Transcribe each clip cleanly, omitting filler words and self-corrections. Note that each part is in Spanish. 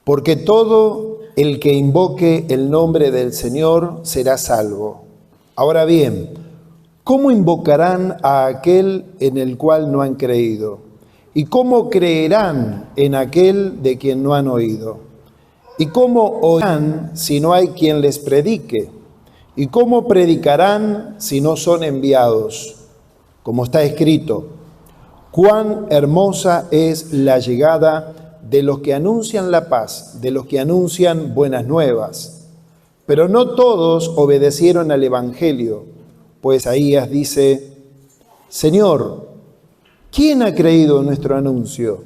Porque todo el que invoque el nombre del Señor será salvo. Ahora bien, ¿cómo invocarán a aquel en el cual no han creído? ¿Y cómo creerán en aquel de quien no han oído? ¿Y cómo oirán si no hay quien les predique? ¿Y cómo predicarán si no son enviados? Como está escrito, cuán hermosa es la llegada de los que anuncian la paz, de los que anuncian buenas nuevas. Pero no todos obedecieron al Evangelio, pues Isaías dice, Señor, ¿quién ha creído en nuestro anuncio?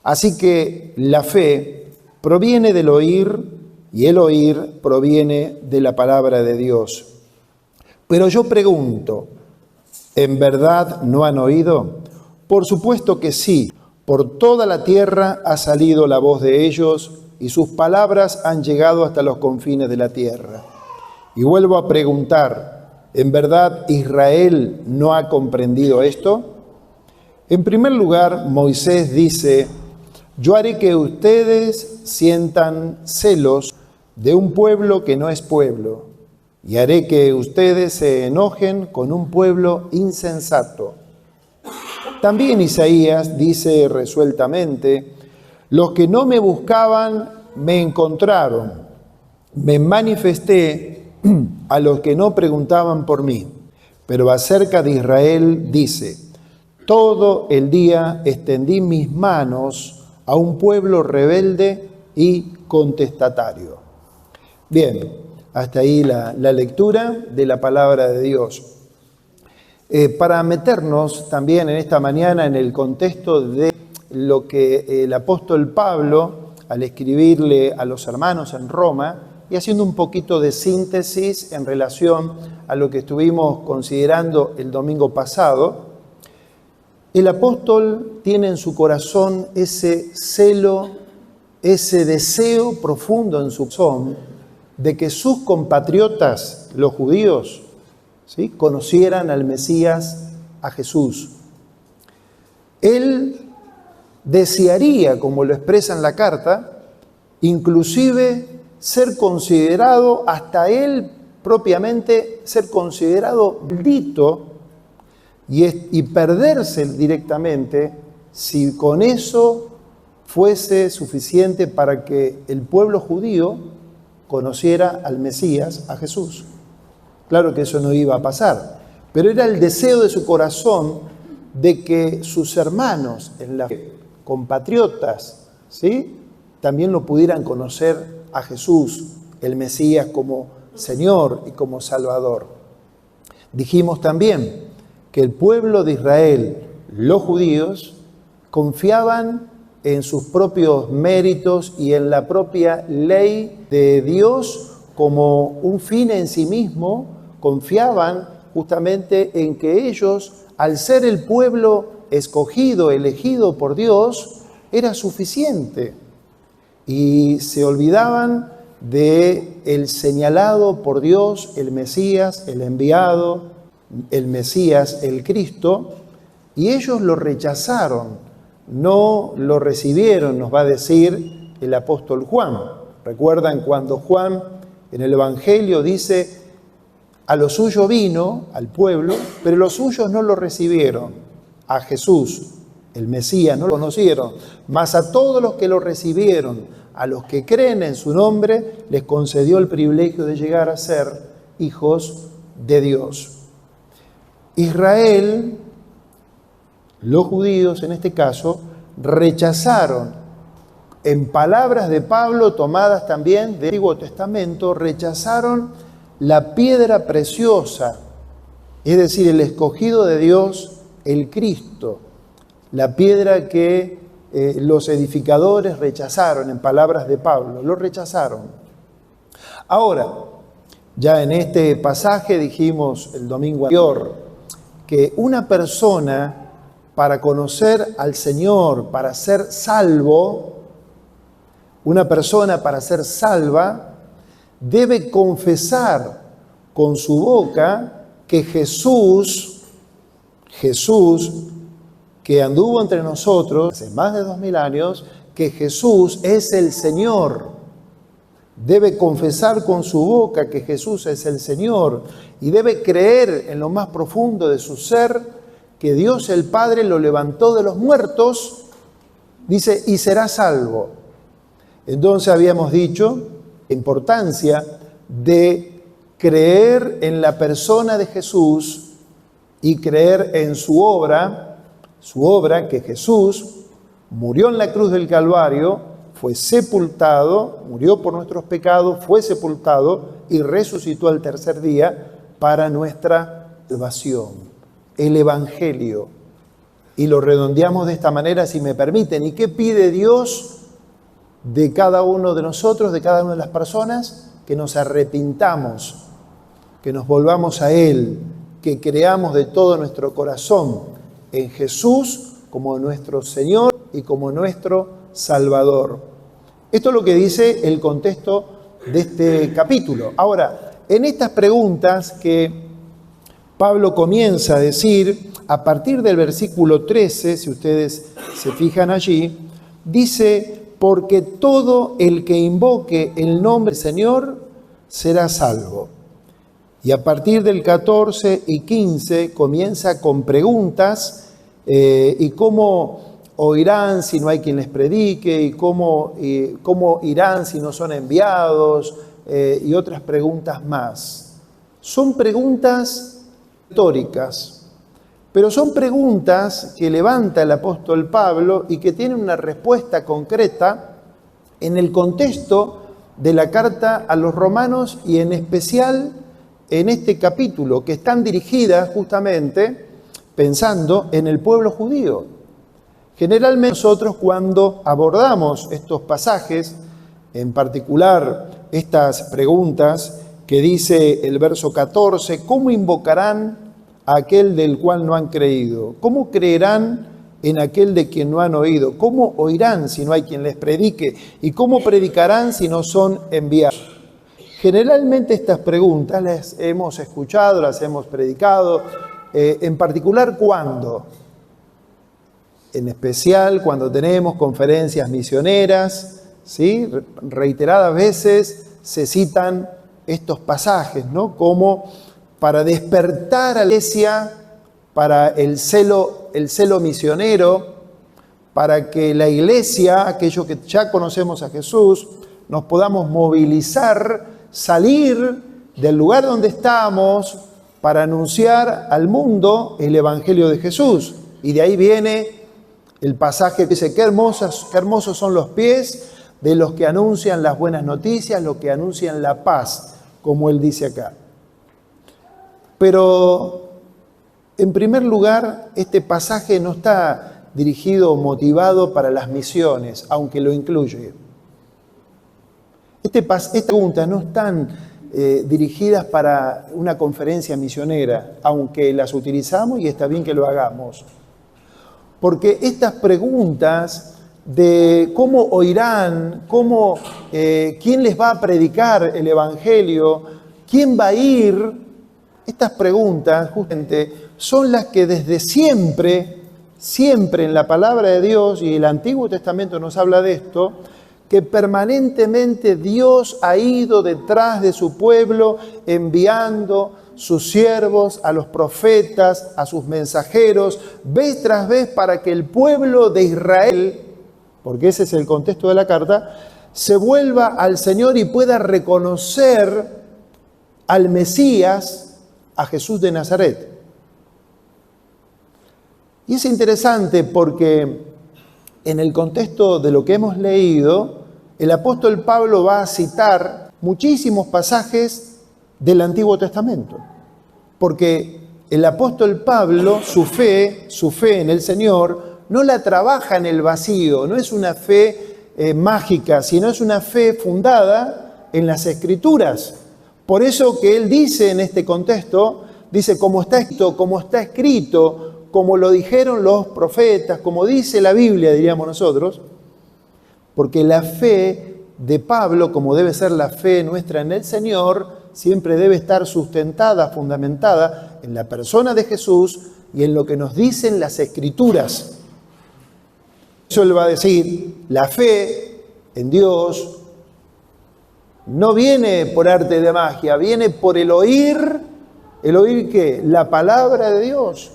Así que la fe proviene del oír y el oír proviene de la palabra de Dios. Pero yo pregunto, ¿en verdad no han oído? Por supuesto que sí. Por toda la tierra ha salido la voz de ellos y sus palabras han llegado hasta los confines de la tierra. Y vuelvo a preguntar, ¿en verdad Israel no ha comprendido esto? En primer lugar, Moisés dice, yo haré que ustedes sientan celos de un pueblo que no es pueblo, y haré que ustedes se enojen con un pueblo insensato. También Isaías dice resueltamente, los que no me buscaban me encontraron, me manifesté a los que no preguntaban por mí. Pero acerca de Israel dice, todo el día extendí mis manos a un pueblo rebelde y contestatario. Bien, hasta ahí la lectura de la palabra de Dios. Para meternos también en esta mañana en el contexto de lo que el apóstol Pablo, al escribirle a los hermanos en Roma, y haciendo un poquito de síntesis en relación a lo que estuvimos considerando el domingo pasado, el apóstol tiene en su corazón ese celo, ese deseo profundo en su corazón de que sus compatriotas, los judíos, ¿sí?, conocieran al Mesías, a Jesús. Él desearía, como lo expresa en la carta, inclusive ser considerado, hasta él propiamente, ser considerado bendito y perderse directamente si con eso fuese suficiente para que el pueblo judío conociera al Mesías, a Jesús. Claro que eso no iba a pasar, pero era el deseo de su corazón de que sus hermanos, en la fe, compatriotas, ¿sí?, también lo pudieran conocer a Jesús, el Mesías, como Señor y como Salvador. Dijimos también que el pueblo de Israel, los judíos, confiaban en sus propios méritos y en la propia ley de Dios como un fin en sí mismo. Confiaban justamente en que ellos, al ser el pueblo escogido, elegido por Dios, era suficiente. Y se olvidaban de el señalado por Dios, el Mesías, el enviado, el Mesías, el Cristo, y ellos lo rechazaron, no lo recibieron, nos va a decir el apóstol Juan. ¿Recuerdan cuando Juan en el Evangelio dice, a lo suyo vino, al pueblo, pero los suyos no lo recibieron? A Jesús, el Mesías, no lo conocieron, mas a todos los que lo recibieron, a los que creen en su nombre, les concedió el privilegio de llegar a ser hijos de Dios. Israel, los judíos en este caso, rechazaron, en palabras de Pablo tomadas también del Antiguo Testamento, rechazaron la piedra preciosa, es decir, el escogido de Dios, el Cristo, la piedra que los edificadores rechazaron, en palabras de Pablo, lo rechazaron. Ahora, ya en este pasaje dijimos el domingo anterior que una persona, para conocer al Señor, para ser salvo, una persona para ser salva debe confesar con su boca que Jesús, que anduvo entre nosotros hace más de 2000 años, que Jesús es el Señor. Debe confesar con su boca que Jesús es el Señor y debe creer en lo más profundo de su ser que Dios el Padre lo levantó de los muertos, dice, y será salvo. Entonces habíamos dicho la importancia de creer en la persona de Jesús y creer en su obra que Jesús murió en la cruz del Calvario, fue sepultado, murió por nuestros pecados, fue sepultado y resucitó al tercer día para nuestra salvación. El Evangelio. Y lo redondeamos de esta manera, si me permiten. ¿Y qué pide Dios de cada uno de nosotros, de cada una de las personas? Que nos arrepintamos, que nos volvamos a Él, que creamos de todo nuestro corazón en Jesús como nuestro Señor y como nuestro Salvador. Esto es lo que dice el contexto de este capítulo. Ahora, en estas preguntas que Pablo comienza a decir, a partir del versículo 13, si ustedes se fijan allí, dice, porque todo el que invoque el nombre del Señor será salvo. Y a partir del 14 y 15 comienza con preguntas y cómo oirán si no hay quien les predique, y cómo irán si no son enviados, y otras preguntas más. Son preguntas retóricas, pero son preguntas que levanta el apóstol Pablo y que tienen una respuesta concreta en el contexto de la carta a los romanos y en especial en este capítulo, que están dirigidas justamente pensando en el pueblo judío. Generalmente nosotros cuando abordamos estos pasajes, en particular estas preguntas que dice el verso 14, ¿cómo invocarán a aquel del cual no han creído? ¿Cómo creerán en aquel de quien no han oído? ¿Cómo oirán si no hay quien les predique? ¿Y cómo predicarán si no son enviados? Generalmente estas preguntas las hemos escuchado, las hemos predicado, en particular ¿cuándo? En especial cuando tenemos conferencias misioneras, ¿sí? Reiteradas veces se citan estos pasajes, ¿no? Como para despertar a la iglesia, para el celo misionero, para que la iglesia, aquellos que ya conocemos a Jesús, nos podamos movilizar, salir del lugar donde estamos para anunciar al mundo el Evangelio de Jesús. Y de ahí viene el pasaje que dice, qué hermosos son los pies de los que anuncian las buenas noticias, los que anuncian la paz, como él dice acá. Pero, en primer lugar, este pasaje no está dirigido o motivado para las misiones, aunque lo incluye. Estas preguntas no están dirigidas para una conferencia misionera, aunque las utilizamos y está bien que lo hagamos. Porque estas preguntas de cómo oirán, quién les va a predicar el Evangelio, quién va a ir, estas preguntas justamente son las que desde siempre en la palabra de Dios, y el Antiguo Testamento nos habla de esto, que permanentemente Dios ha ido detrás de su pueblo enviando sus siervos, a los profetas, a sus mensajeros, vez tras vez para que el pueblo de Israel, porque ese es el contexto de la carta, se vuelva al Señor y pueda reconocer al Mesías, a Jesús de Nazaret. Y es interesante porque en el contexto de lo que hemos leído, el apóstol Pablo va a citar muchísimos pasajes del Antiguo Testamento. Porque el apóstol Pablo, su fe en el Señor, no la trabaja en el vacío, no es una fe mágica, sino es una fe fundada en las Escrituras. Por eso que él dice en este contexto, dice como está escrito, como lo dijeron los profetas, como dice la Biblia, diríamos nosotros, porque la fe de Pablo, como debe ser la fe nuestra en el Señor, siempre debe estar sustentada, fundamentada en la persona de Jesús y en lo que nos dicen las Escrituras. eso él va a decir, la fe en Dios no viene por arte de magia, viene por el oír ¿qué? La palabra de Dios.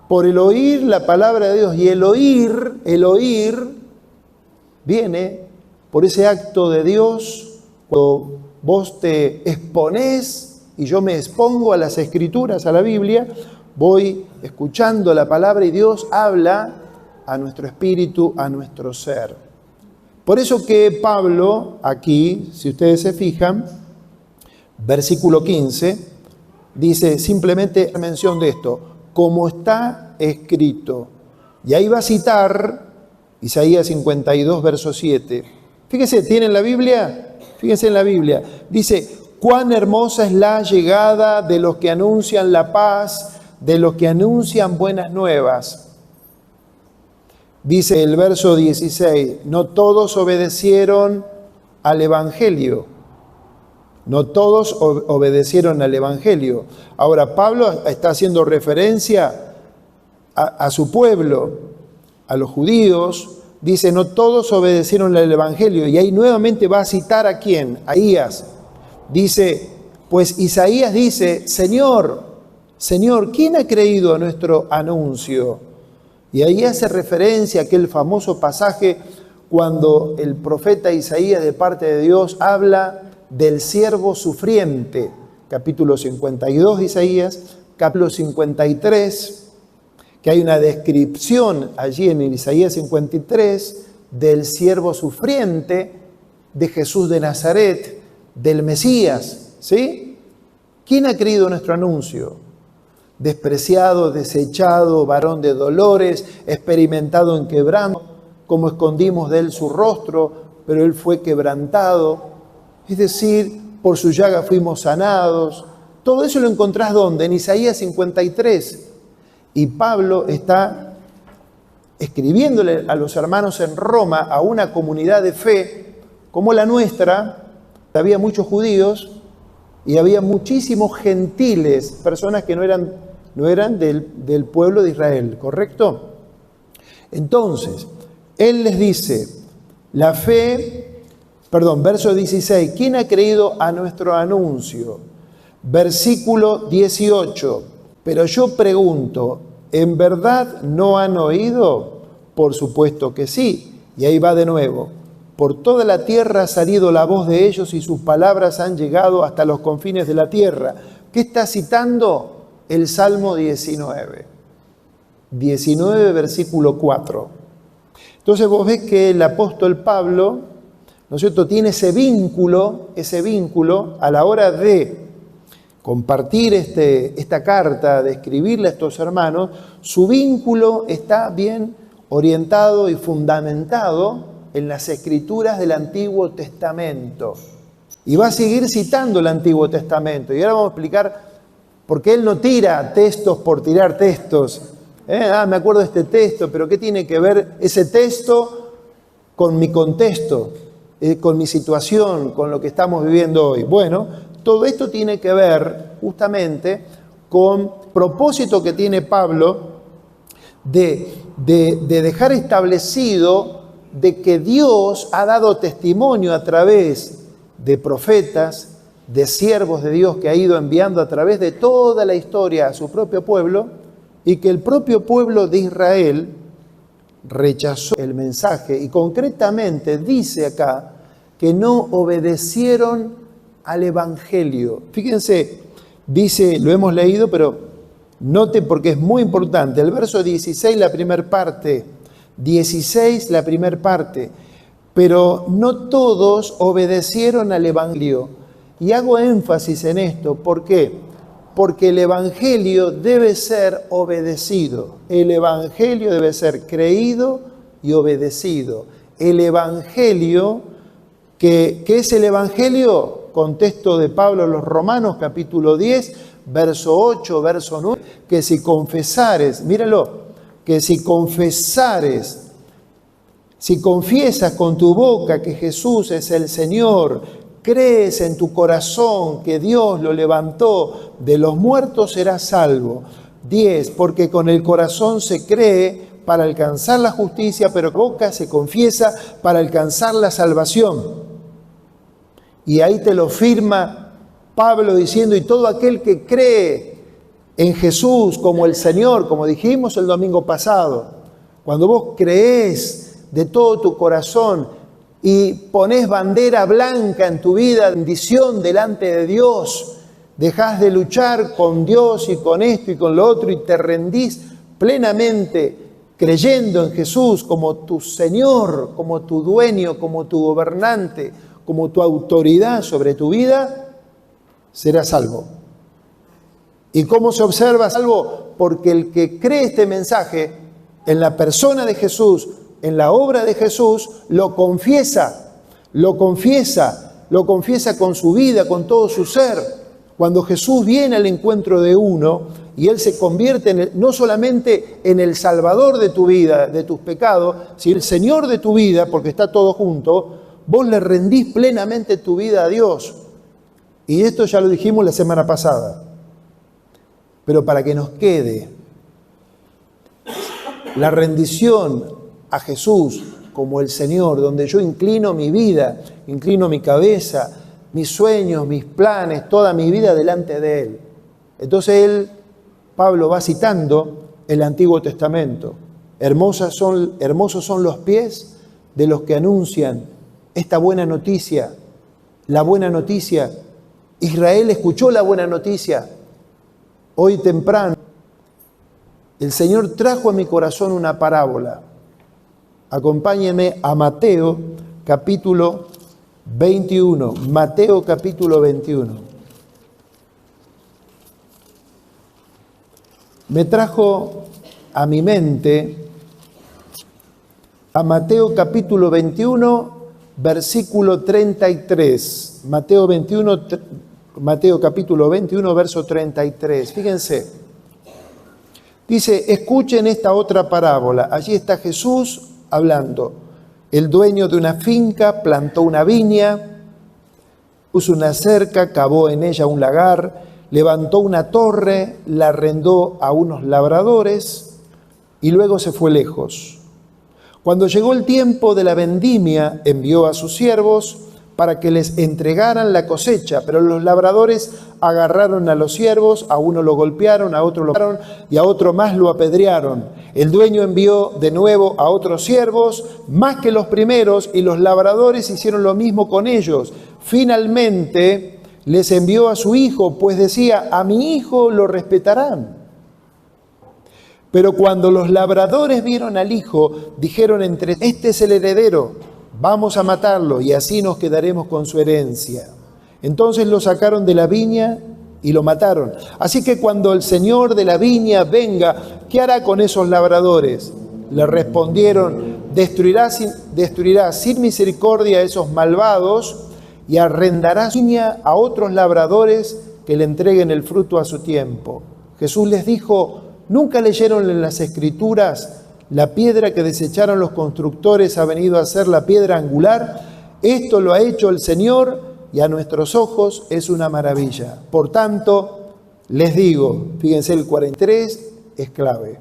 Por el oír la palabra de Dios. Y el oír viene por ese acto de Dios, cuando vos te exponés y yo me expongo a las Escrituras, a la Biblia, voy escuchando la palabra y Dios habla a nuestro espíritu, a nuestro ser. Por eso que Pablo, aquí, si ustedes se fijan, versículo 15, dice simplemente mención de esto, como está escrito. Y ahí va a citar Isaías 52, verso 7. Fíjense, ¿tienen la Biblia? Fíjense en la Biblia. Dice, cuán hermosa es la llegada de los que anuncian la paz, de los que anuncian buenas nuevas. Dice el verso 16, no todos obedecieron al Evangelio. No todos obedecieron al Evangelio. Ahora, Pablo está haciendo referencia a su pueblo, a los judíos. Dice, no todos obedecieron al Evangelio. Y ahí nuevamente va a citar ¿a quién? A Isaías. Dice, pues Isaías dice, Señor, ¿quién ha creído a nuestro anuncio? Y ahí hace referencia a aquel famoso pasaje cuando el profeta Isaías de parte de Dios habla del siervo sufriente. Capítulo 52 de Isaías, capítulo 53, que hay una descripción allí en Isaías 53 del siervo sufriente de Jesús de Nazaret, del Mesías, ¿sí? ¿Quién ha creído nuestro anuncio? Despreciado, desechado, varón de dolores, experimentado en quebranto, como escondimos de él su rostro, pero él fue quebrantado. Es decir, por su llaga fuimos sanados. Todo eso lo encontrás ¿dónde? En Isaías 53. Y Pablo está escribiéndole a los hermanos en Roma, a una comunidad de fe como la nuestra. Había muchos judíos y había muchísimos gentiles, personas que no eran del pueblo de Israel, ¿correcto? Entonces, él les dice, verso 16, ¿quién ha creído a nuestro anuncio? Versículo 18, pero yo pregunto, ¿en verdad no han oído? Por supuesto que sí. Y ahí va de nuevo. Por toda la tierra ha salido la voz de ellos y sus palabras han llegado hasta los confines de la tierra. ¿Qué está citando? El Salmo 19. 19, versículo 4. Entonces vos ves que el apóstol Pablo, ¿no es cierto?, tiene ese vínculo a la hora de compartir esta carta, de escribirle a estos hermanos, su vínculo está bien orientado y fundamentado en las escrituras del Antiguo Testamento. Y va a seguir citando el Antiguo Testamento. Y ahora vamos a explicar por qué él no tira textos por tirar textos. Me acuerdo de este texto, pero ¿qué tiene que ver ese texto con mi contexto, con mi situación, con lo que estamos viviendo hoy? Bueno, todo esto tiene que ver justamente con el propósito que tiene Pablo de dejar establecido de que Dios ha dado testimonio a través de profetas, de siervos de Dios que ha ido enviando a través de toda la historia a su propio pueblo, y que el propio pueblo de Israel rechazó el mensaje y concretamente dice acá que no obedecieron al Evangelio. Fíjense, dice, lo hemos leído, pero note porque es muy importante. El verso 16, la primera parte. 16, la primera parte. Pero no todos obedecieron al Evangelio. Y hago énfasis en esto. ¿Por qué? Porque el Evangelio debe ser obedecido. El Evangelio debe ser creído y obedecido. El Evangelio, ¿qué es el Evangelio? Contexto de Pablo a los Romanos, capítulo 10, verso 8, verso 9, que si confesares, míralo, que si confesares, si confiesas con tu boca que Jesús es el Señor, crees en tu corazón que Dios lo levantó de los muertos, serás salvo. 10, porque con el corazón se cree para alcanzar la justicia, pero con boca se confiesa para alcanzar la salvación. Y ahí te lo firma Pablo diciendo, y todo aquel que cree en Jesús como el Señor, como dijimos el domingo pasado, cuando vos creés de todo tu corazón y ponés bandera blanca en tu vida, bendición delante de Dios, dejás de luchar con Dios y con esto y con lo otro y te rendís plenamente creyendo en Jesús como tu Señor, como tu dueño, como tu gobernante, como tu autoridad sobre tu vida, serás salvo. ¿Y cómo se observa salvo? Porque el que cree este mensaje en la persona de Jesús, en la obra de Jesús, lo confiesa con su vida, con todo su ser. Cuando Jesús viene al encuentro de uno y Él se convierte no solamente en el Salvador de tu vida, de tus pecados, sino el Señor de tu vida, porque está todo junto, vos le rendís plenamente tu vida a Dios. Y esto ya lo dijimos la semana pasada. Pero para que nos quede la rendición a Jesús como el Señor, donde yo inclino mi vida, inclino mi cabeza, mis sueños, mis planes, toda mi vida delante de Él. Entonces Pablo va citando el Antiguo Testamento. Hermosos son los pies de los que anuncian esta buena noticia, la buena noticia. Israel escuchó la buena noticia. Hoy temprano, el Señor trajo a mi corazón una parábola. Acompáñenme a Mateo capítulo 21. Mateo capítulo 21. Me trajo a mi mente a Mateo capítulo 21, versículo 33. Mateo capítulo 21, verso 33. Fíjense. Dice, escuchen esta otra parábola. Allí está Jesús hablando. El dueño de una finca plantó una viña, puso una cerca, cavó en ella un lagar, levantó una torre, la arrendó a unos labradores y luego se fue lejos. Cuando llegó el tiempo de la vendimia, envió a sus siervos para que les entregaran la cosecha, pero los labradores agarraron a los siervos, a uno lo golpearon, a otro lo mataron y a otro más lo apedrearon. El dueño envió de nuevo a otros siervos, más que los primeros, y los labradores hicieron lo mismo con ellos. Finalmente les envió a su hijo, pues decía, a mi hijo lo respetarán. Pero cuando los labradores vieron al hijo, dijeron entre este es el heredero, vamos a matarlo y así nos quedaremos con su herencia. Entonces lo sacaron de la viña y lo mataron. Así que cuando el señor de la viña venga, ¿qué hará con esos labradores? Le respondieron, destruirá sin misericordia a esos malvados y arrendará su viña a otros labradores que le entreguen el fruto a su tiempo. Jesús les dijo, ¿nunca leyeron en las Escrituras? La piedra que desecharon los constructores ha venido a ser la piedra angular. Esto lo ha hecho el Señor y a nuestros ojos es una maravilla. Por tanto, les digo, fíjense el 43 es clave.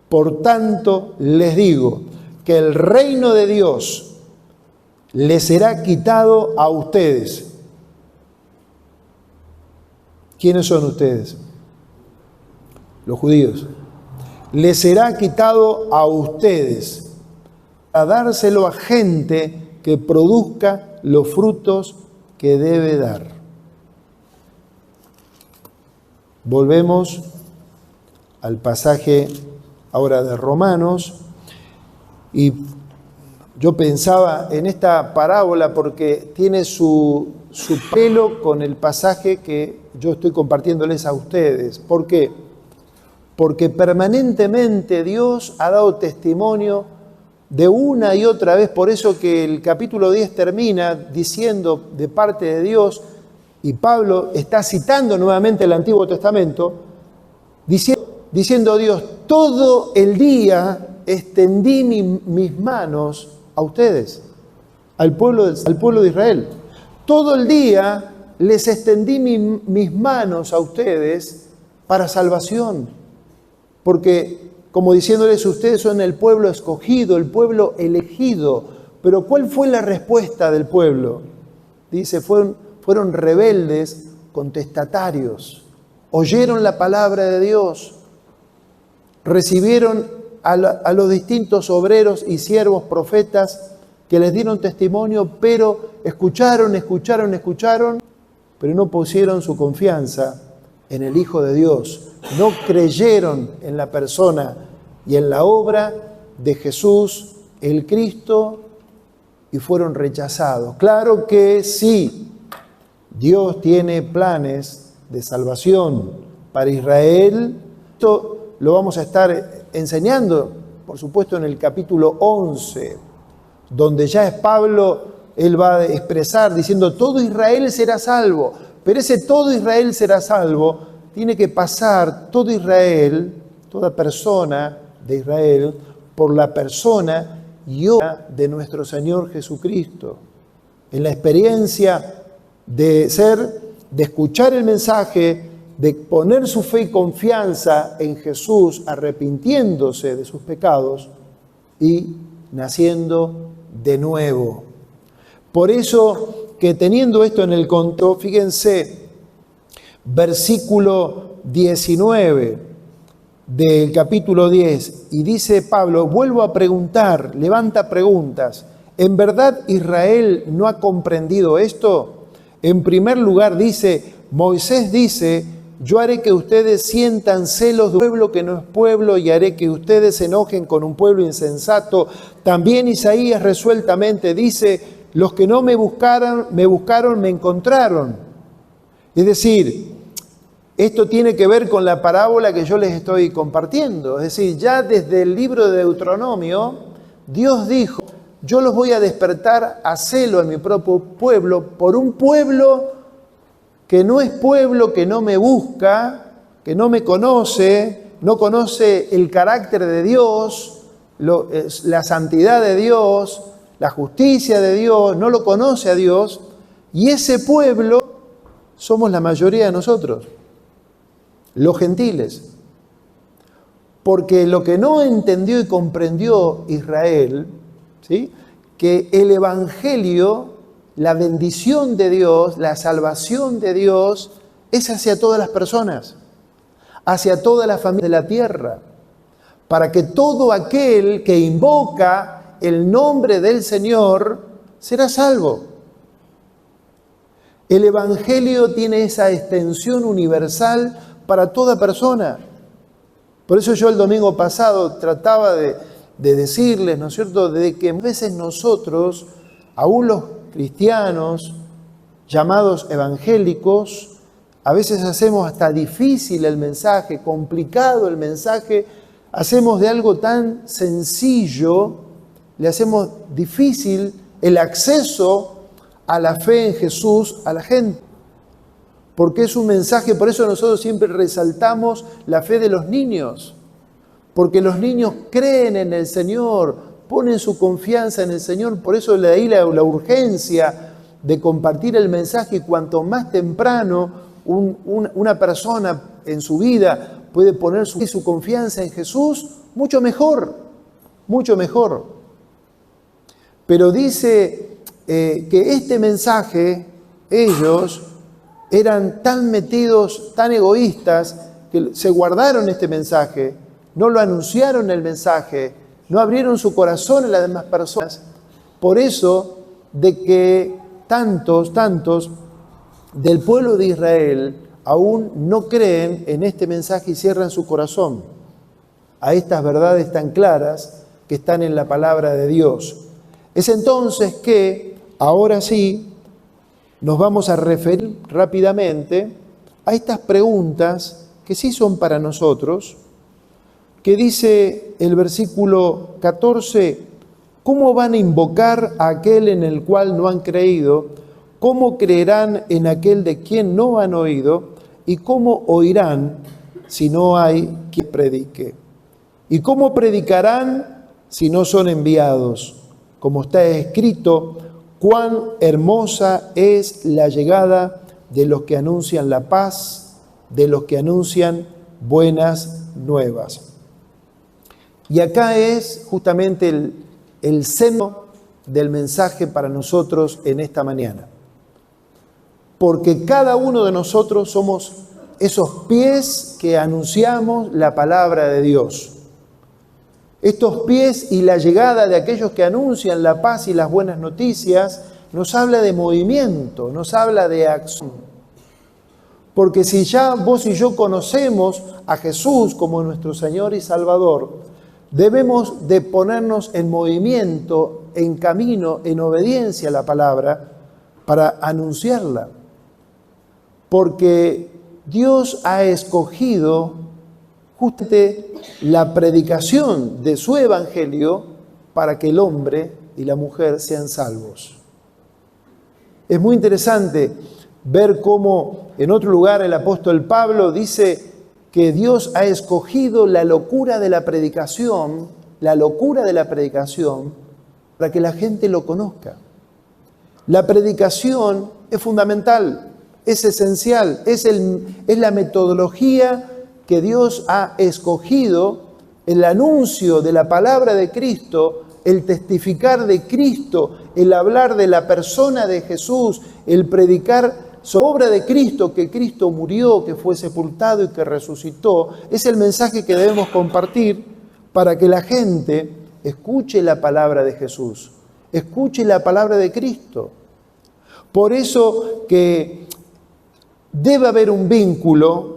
Por tanto, les digo que el reino de Dios les será quitado a ustedes. ¿Quiénes son ustedes? Los judíos. Les será quitado a ustedes, a dárselo a gente que produzca los frutos que debe dar. Volvemos al pasaje ahora de Romanos, y yo pensaba en esta parábola porque tiene su pelo con el pasaje que yo estoy compartiéndoles a ustedes. ¿Por qué? Porque permanentemente Dios ha dado testimonio de una y otra vez, por eso que el capítulo 10 termina diciendo de parte de Dios, y Pablo está citando nuevamente el Antiguo Testamento, diciendo Dios, todo el día extendí mis manos a ustedes, al pueblo de Israel. Todo el día les extendí mis manos a ustedes para salvación. Porque como diciéndoles: ustedes son el pueblo escogido, el pueblo elegido. Pero ¿cuál fue la respuesta del pueblo? Dice, fueron rebeldes, contestatarios. Oyeron la palabra de Dios, recibieron a los distintos obreros y siervos profetas que les dieron testimonio, pero escucharon, pero no pusieron su confianza en el Hijo de Dios. No creyeron en la persona y en la obra de Jesús, el Cristo, y fueron rechazados. Claro que sí, Dios tiene planes de salvación para Israel. Esto lo vamos a estar enseñando, por supuesto, en el capítulo 11, donde ya es Pablo, él va a expresar diciendo: todo Israel será salvo. Pero ese todo Israel será salvo tiene que pasar todo Israel, toda persona de Israel, por la persona y obra de nuestro Señor Jesucristo. En la experiencia de escuchar el mensaje, de poner su fe y confianza en Jesús, arrepintiéndose de sus pecados y naciendo de nuevo. Por eso que teniendo esto en el contexto, fíjense, versículo 19 del capítulo 10, y dice Pablo: vuelvo a preguntar, levanta preguntas. ¿En verdad Israel no ha comprendido esto? En primer lugar dice, Moisés dice: yo haré que ustedes sientan celos de un pueblo que no es pueblo, y haré que ustedes se enojen con un pueblo insensato. También Isaías resueltamente dice: los que no me buscaron, me encontraron. Es decir, esto tiene que ver con la parábola que yo les estoy compartiendo. Es decir, ya desde el libro de Deuteronomio, Dios dijo: yo los voy a despertar a celo en mi propio pueblo, por un pueblo que no es pueblo, que no me busca, que no me conoce, no conoce el carácter de Dios, la santidad de Dios, la justicia de Dios, no lo conoce a Dios, y ese pueblo somos la mayoría de nosotros, los gentiles. Porque lo que no entendió y comprendió Israel, ¿sí?, que el Evangelio, la bendición de Dios, la salvación de Dios, es hacia todas las personas, hacia todas las familias de la tierra, para que todo aquel que invoca el nombre del Señor será salvo. El Evangelio tiene esa extensión universal para toda persona. Por eso yo el domingo pasado trataba de decirles, ¿no es cierto?, de que a veces nosotros, aún los cristianos llamados evangélicos, a veces hacemos hasta difícil el mensaje, complicado el mensaje, hacemos de algo tan sencillo, le hacemos difícil el acceso a la fe en Jesús a la gente. Porque es un mensaje, por eso nosotros siempre resaltamos la fe de los niños, porque los niños creen en el Señor, ponen su confianza en el Señor, por eso de ahí la urgencia de compartir el mensaje, y cuanto más temprano una persona en su vida puede poner su confianza en Jesús, mucho mejor, mucho mejor. Pero dice que este mensaje, ellos eran tan metidos, tan egoístas, que se guardaron este mensaje, no lo anunciaron el mensaje, no abrieron su corazón a las demás personas. Por eso, de que tantos del pueblo de Israel aún no creen en este mensaje y cierran su corazón a estas verdades tan claras que están en la palabra de Dios. Es entonces que, ahora sí, nos vamos a referir rápidamente a estas preguntas que sí son para nosotros, que dice el versículo 14, ¿cómo van a invocar a aquel en el cual no han creído? ¿Cómo creerán en aquel de quien no han oído? ¿Y cómo oirán si no hay quien predique? ¿Y cómo predicarán si no son enviados? Como está escrito, cuán hermosa es la llegada de los que anuncian la paz, de los que anuncian buenas nuevas. Y acá es justamente el seno del mensaje para nosotros en esta mañana. Porque cada uno de nosotros somos esos pies que anunciamos la palabra de Dios. Estos pies y la llegada de aquellos que anuncian la paz y las buenas noticias nos habla de movimiento, nos habla de acción. Porque si ya vos y yo conocemos a Jesús como nuestro Señor y Salvador, debemos de ponernos en movimiento, en camino, en obediencia a la palabra para anunciarla. Porque Dios ha escogido justamente la predicación de su evangelio para que el hombre y la mujer sean salvos. Es muy interesante ver cómo en otro lugar el apóstol Pablo dice que Dios ha escogido la locura de la predicación para que la gente lo conozca. La predicación es fundamental, es esencial, es la metodología que Dios ha escogido, el anuncio de la palabra de Cristo, el testificar de Cristo, el hablar de la persona de Jesús, el predicar sobre la obra de Cristo, que Cristo murió, que fue sepultado y que resucitó, es el mensaje que debemos compartir para que la gente escuche la palabra de Jesús, escuche la palabra de Cristo. Por eso que debe haber un vínculo,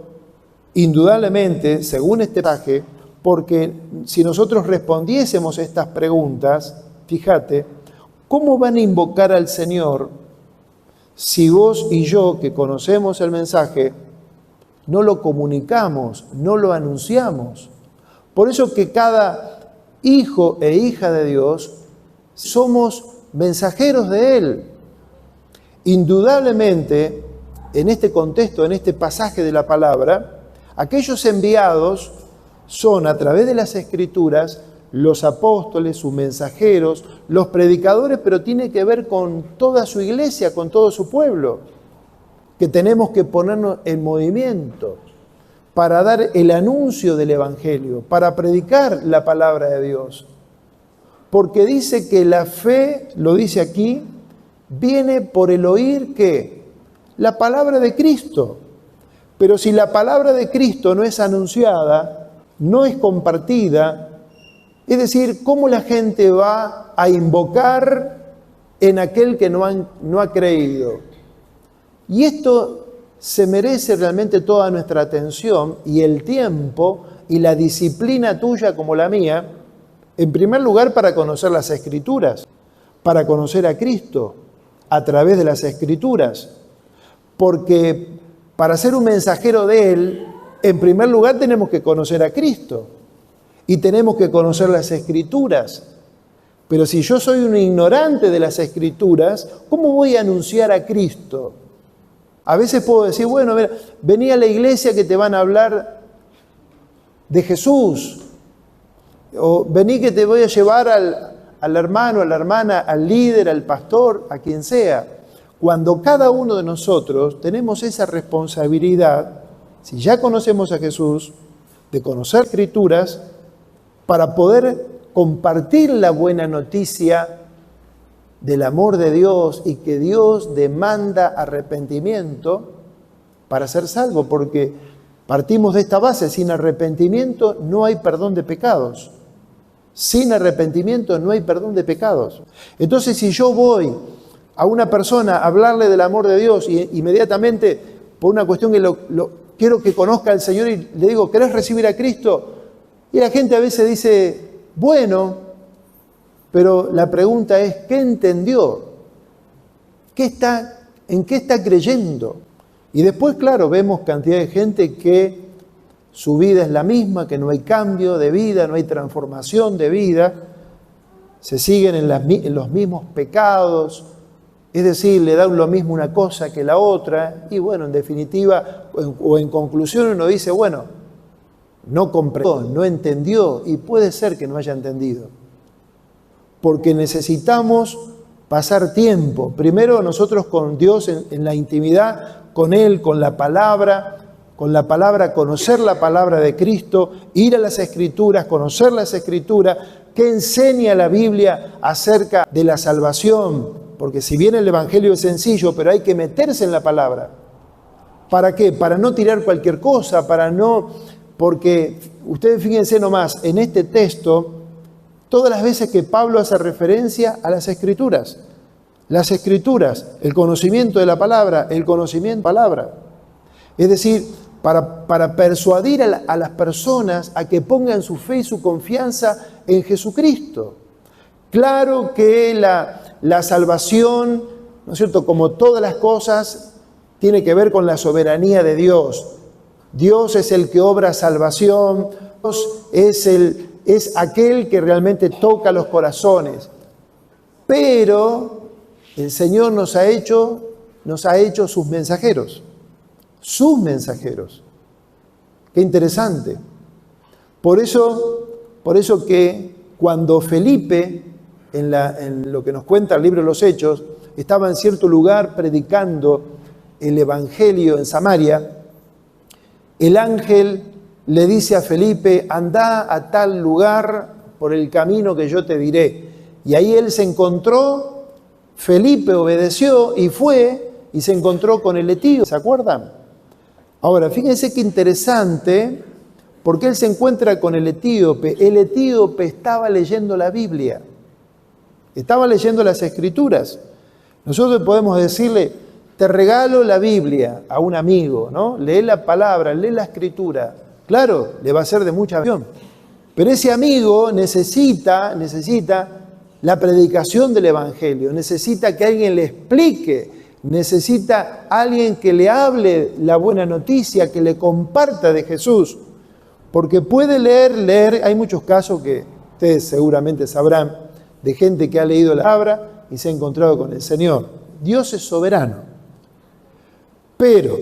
indudablemente, según este pasaje, porque si nosotros respondiésemos estas preguntas, fíjate, ¿cómo van a invocar al Señor si vos y yo, que conocemos el mensaje, no lo comunicamos, no lo anunciamos? Por eso que cada hijo e hija de Dios somos mensajeros de Él. Indudablemente, en este contexto, en este pasaje de la palabra, aquellos enviados son a través de las Escrituras los apóstoles, sus mensajeros, los predicadores, pero tiene que ver con toda su iglesia, con todo su pueblo, que tenemos que ponernos en movimiento para dar el anuncio del Evangelio, para predicar la palabra de Dios. Porque dice que la fe, lo dice aquí, viene por el oír, ¿qué? La palabra de Cristo. Pero si la palabra de Cristo no es anunciada, no es compartida, es decir, ¿cómo la gente va a invocar en aquel que no ha creído? Y esto se merece realmente toda nuestra atención y el tiempo y la disciplina tuya como la mía, en primer lugar para conocer las Escrituras, para conocer a Cristo a través de las Escrituras, porque para ser un mensajero de Él, en primer lugar tenemos que conocer a Cristo y tenemos que conocer las Escrituras. Pero si yo soy un ignorante de las Escrituras, ¿cómo voy a anunciar a Cristo? A veces puedo decir, bueno, mira, vení a la iglesia que te van a hablar de Jesús, o vení que te voy a llevar al hermano, a la hermana, al líder, al pastor, a quien sea. Cuando cada uno de nosotros tenemos esa responsabilidad, si ya conocemos a Jesús, de conocer Escrituras, para poder compartir la buena noticia del amor de Dios y que Dios demanda arrepentimiento para ser salvo, porque partimos de esta base, sin arrepentimiento no hay perdón de pecados. Sin arrepentimiento no hay perdón de pecados. Entonces, si yo voy a una persona a hablarle del amor de Dios y inmediatamente, por una cuestión que quiero que conozca al Señor y le digo, ¿querés recibir a Cristo? Y la gente a veces dice, bueno, pero la pregunta es, ¿qué entendió? ¿En qué está creyendo? Y después, claro, vemos cantidad de gente que su vida es la misma, que no hay cambio de vida, no hay transformación de vida, se siguen en los mismos pecados, es decir, le dan lo mismo una cosa que la otra, y bueno, en definitiva, o en conclusión uno dice, bueno, no comprendió, no entendió, y puede ser que no haya entendido. Porque necesitamos pasar tiempo, primero nosotros con Dios en la intimidad, con Él, con la palabra, con la palabra, conocer la palabra de Cristo, ir a las Escrituras, conocer las Escrituras, qué enseña la Biblia acerca de la salvación, porque si bien el Evangelio es sencillo, pero hay que meterse en la palabra. ¿Para qué? Para no tirar cualquier cosa, porque ustedes fíjense nomás, en este texto, todas las veces que Pablo hace referencia a las Escrituras, el conocimiento de la palabra, el conocimiento de la palabra. Es decir, para persuadir a las personas a que pongan su fe y su confianza en Jesucristo. Claro que la salvación, ¿no es cierto?, como todas las cosas, tiene que ver con la soberanía de Dios. Dios es el que obra salvación, Dios es aquel que realmente toca los corazones. Pero el Señor nos ha hecho sus mensajeros. Sus mensajeros. Qué interesante. Por eso que cuando Felipe, en lo que nos cuenta el libro de los Hechos, estaba en cierto lugar predicando el Evangelio en Samaria, el ángel le dice a Felipe: anda a tal lugar por el camino que yo te diré. Y ahí él se encontró, Felipe obedeció y fue y se encontró con el etíope. ¿Se acuerdan? Ahora, fíjense qué interesante, porque él se encuentra con el etíope. El etíope estaba leyendo la Biblia, estaba leyendo las Escrituras. Nosotros podemos decirle: te regalo la Biblia a un amigo, ¿no? Lee la palabra, lee la Escritura. Claro, le va a ser de mucha ayuda. Pero ese amigo necesita la predicación del Evangelio, necesita que alguien le explique, necesita alguien que le hable la buena noticia, que le comparta de Jesús. Porque puede leer, hay muchos casos que ustedes seguramente sabrán, de gente que ha leído la palabra y se ha encontrado con el Señor. Dios es soberano. Pero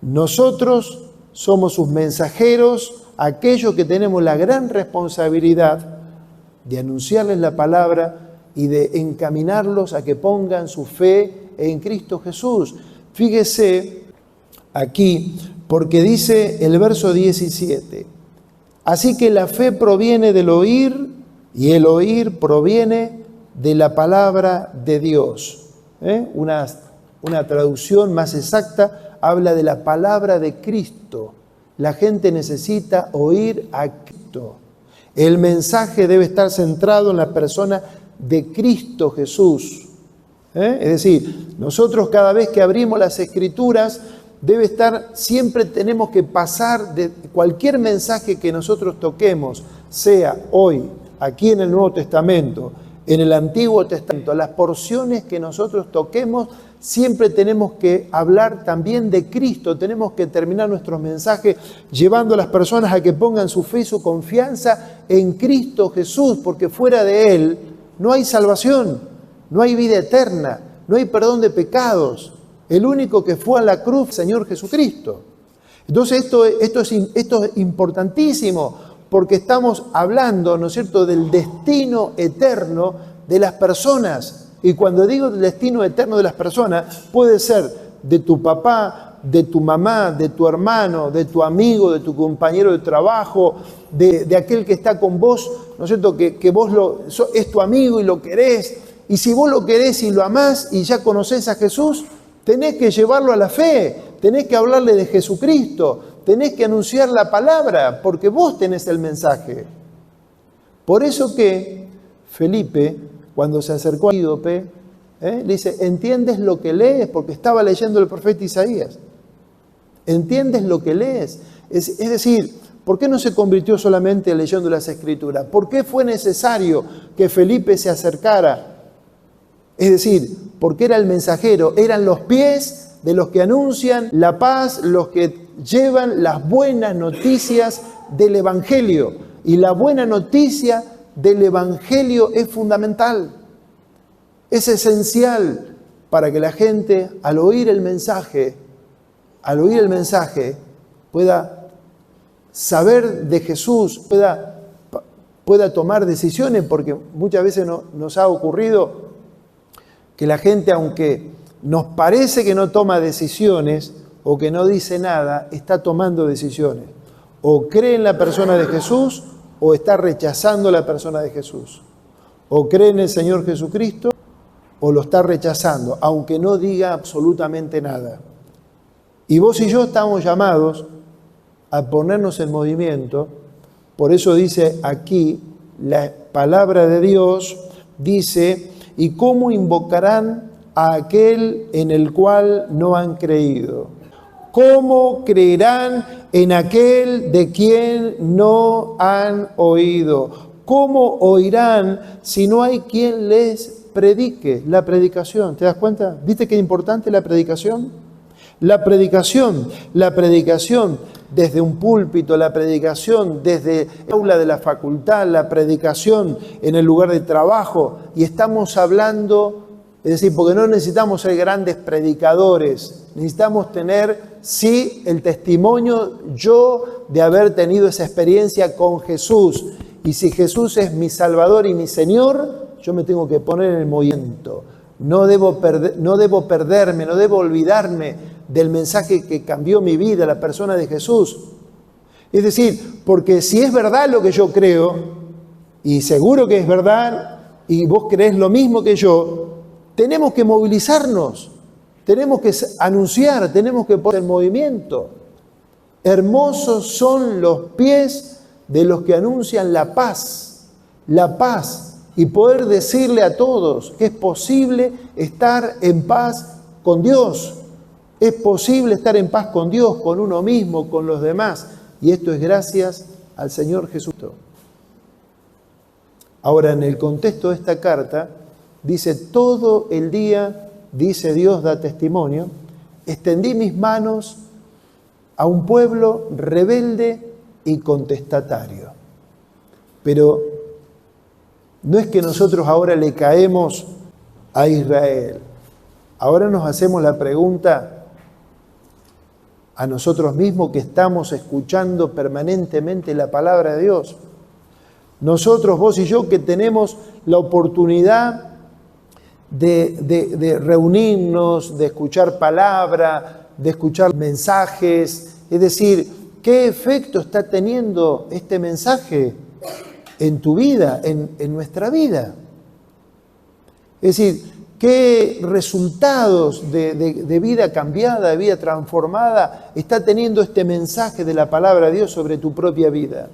nosotros somos sus mensajeros, aquellos que tenemos la gran responsabilidad de anunciarles la palabra y de encaminarlos a que pongan su fe en Cristo Jesús. Fíjese aquí, porque dice el verso 17, así que la fe proviene del oír y el oír proviene de la palabra de Dios. Una traducción más exacta habla de la palabra de Cristo. La gente necesita oír a Cristo. El mensaje debe estar centrado en la persona de Cristo Jesús. Es decir, nosotros cada vez que abrimos las Escrituras, siempre tenemos que pasar de cualquier mensaje que nosotros toquemos, sea hoy, aquí en el Nuevo Testamento, en el Antiguo Testamento, las porciones que nosotros toquemos, siempre tenemos que hablar también de Cristo. Tenemos que terminar nuestros mensajes llevando a las personas a que pongan su fe y su confianza en Cristo Jesús, porque fuera de Él no hay salvación, no hay vida eterna, no hay perdón de pecados. El único que fue a la cruz, Señor Jesucristo. Entonces esto es importantísimo, porque estamos hablando, ¿no es cierto?, del destino eterno de las personas. Y cuando digo del destino eterno de las personas, puede ser de tu papá, de tu mamá, de tu hermano, de tu amigo, de tu compañero de trabajo, de aquel que está con vos, ¿no es cierto?, que vos es tu amigo y lo querés. Y si vos lo querés y lo amás y ya conocés a Jesús, tenés que llevarlo a la fe, tenés que hablarle de Jesucristo, tenés que anunciar la palabra, porque vos tenés el mensaje. Por eso que Felipe, cuando se acercó a etíope, le dice: ¿entiendes lo que lees? Porque estaba leyendo el profeta Isaías. ¿Entiendes lo que lees? Es decir, ¿por qué no se convirtió solamente leyendo las Escrituras? ¿Por qué fue necesario que Felipe se acercara? Es decir, porque era el mensajero, eran los pies de los que anuncian la paz, los que llevan las buenas noticias del Evangelio. Y la buena noticia del Evangelio es fundamental, es esencial para que la gente, al oír el mensaje, pueda saber de Jesús, pueda tomar decisiones, porque muchas veces nos ha ocurrido que la gente, aunque nos parece que no toma decisiones, o que no dice nada, está tomando decisiones. O cree en la persona de Jesús o está rechazando la persona de Jesús. O cree en el Señor Jesucristo o lo está rechazando, aunque no diga absolutamente nada. Y vos y yo estamos llamados a ponernos en movimiento. Por eso dice aquí la palabra de Dios, dice, ¿y cómo invocarán a aquel en el cual no han creído? ¿Cómo creerán en aquel de quien no han oído? ¿Cómo oirán si no hay quien les predique? La predicación, ¿te das cuenta? ¿Viste qué importante la predicación? La predicación desde un púlpito, la predicación desde el aula de la facultad, la predicación en el lugar de trabajo. Y estamos hablando, es decir, porque no necesitamos ser grandes predicadores, necesitamos tener, sí, el testimonio yo de haber tenido esa experiencia con Jesús. Y si Jesús es mi Salvador y mi Señor, yo me tengo que poner en el movimiento. No debo perderme, no debo olvidarme del mensaje que cambió mi vida, la persona de Jesús. Es decir, porque si es verdad lo que yo creo, y seguro que es verdad, y vos creés lo mismo que yo, tenemos que movilizarnos, tenemos que anunciar, tenemos que poner en movimiento. Hermosos son los pies de los que anuncian la paz, y poder decirle a todos que es posible estar en paz con Dios. Es posible estar en paz con Dios, con uno mismo, con los demás. Y esto es gracias al Señor Jesús. Ahora, en el contexto de esta carta, dice, todo el día, dice Dios, da testimonio, extendí mis manos a un pueblo rebelde y contestatario. Pero no es que nosotros ahora le caemos a Israel. Ahora nos hacemos la pregunta a nosotros mismos que estamos escuchando permanentemente la palabra de Dios. Nosotros, vos y yo, que tenemos la oportunidad de reunirnos, de escuchar palabra, de escuchar mensajes, es decir, ¿qué efecto está teniendo este mensaje en tu vida, en nuestra vida? Es decir, ¿qué resultados de vida cambiada, de vida transformada está teniendo este mensaje de la palabra de Dios sobre tu propia vida?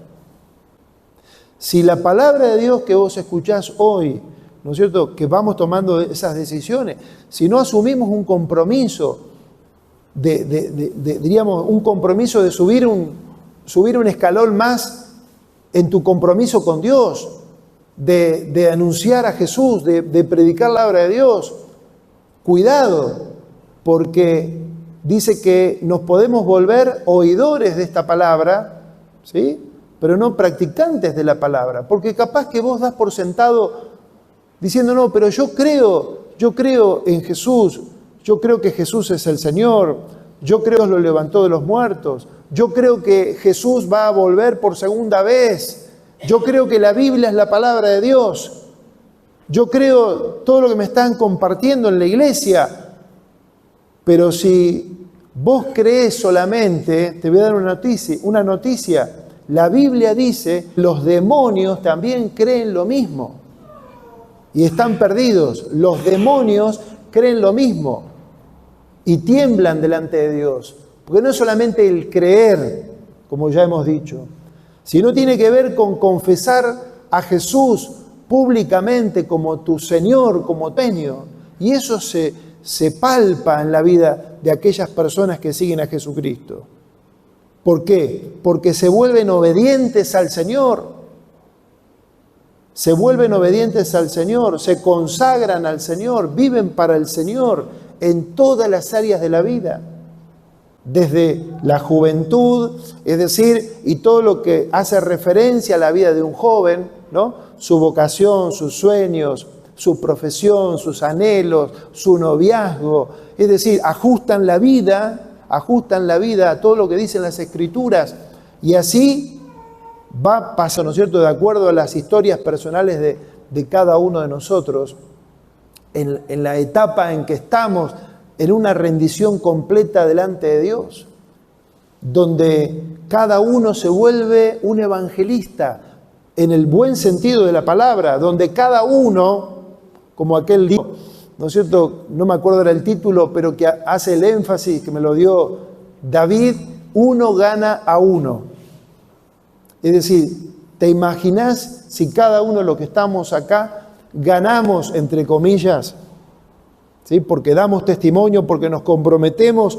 Si la palabra de Dios que vos escuchás hoy, ¿no es cierto?, que vamos tomando esas decisiones, si no asumimos un compromiso, diríamos, un compromiso de subir un escalón más en tu compromiso con Dios, de anunciar a Jesús, de predicar la palabra de Dios, cuidado, porque dice que nos podemos volver oidores de esta palabra, ¿sí?, pero no practicantes de la palabra, porque capaz que vos das por sentado diciendo, no, pero yo creo en Jesús, yo creo que Jesús es el Señor, yo creo que Dios lo levantó de los muertos, yo creo que Jesús va a volver por segunda vez, yo creo que la Biblia es la palabra de Dios, yo creo todo lo que me están compartiendo en la iglesia. Pero si vos creés solamente, te voy a dar una noticia. La Biblia dice, los demonios también creen lo mismo y están perdidos. Los demonios creen lo mismo y tiemblan delante de Dios. Porque no es solamente el creer, como ya hemos dicho, sino tiene que ver con confesar a Jesús públicamente como tu Señor, como dueño. Y eso se palpa en la vida de aquellas personas que siguen a Jesucristo. ¿Por qué? Porque se vuelven obedientes al Señor. Se vuelven obedientes al Señor, se consagran al Señor, viven para el Señor en todas las áreas de la vida. Desde la juventud, es decir, y todo lo que hace referencia a la vida de un joven, ¿no? Su vocación, sus sueños, su profesión, sus anhelos, su noviazgo, es decir, ajustan la vida a todo lo que dicen las Escrituras, y así pasa, ¿no es cierto?, de acuerdo a las historias personales de cada uno de nosotros, en la etapa en que estamos en una rendición completa delante de Dios, donde cada uno se vuelve un evangelista en el buen sentido de la palabra, donde cada uno, como aquel libro, ¿no es cierto? No me acuerdo era el título, pero que hace el énfasis, que me lo dio David, uno gana a uno. Es decir, ¿te imaginas si cada uno de los que estamos acá ganamos, entre comillas, ¿sí? Porque damos testimonio, porque nos comprometemos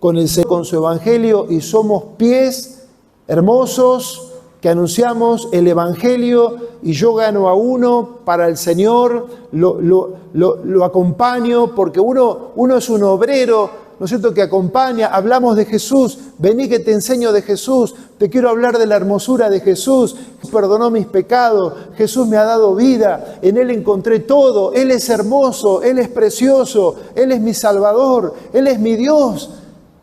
con su evangelio y somos pies hermosos que anunciamos el evangelio y yo gano a uno para el Señor, lo acompaño porque uno es un obrero, ¿no es cierto?, que acompaña, hablamos de Jesús, vení que te enseño de Jesús, te quiero hablar de la hermosura de Jesús, perdonó mis pecados, Jesús me ha dado vida, en Él encontré todo, Él es hermoso, Él es precioso, Él es mi Salvador, Él es mi Dios,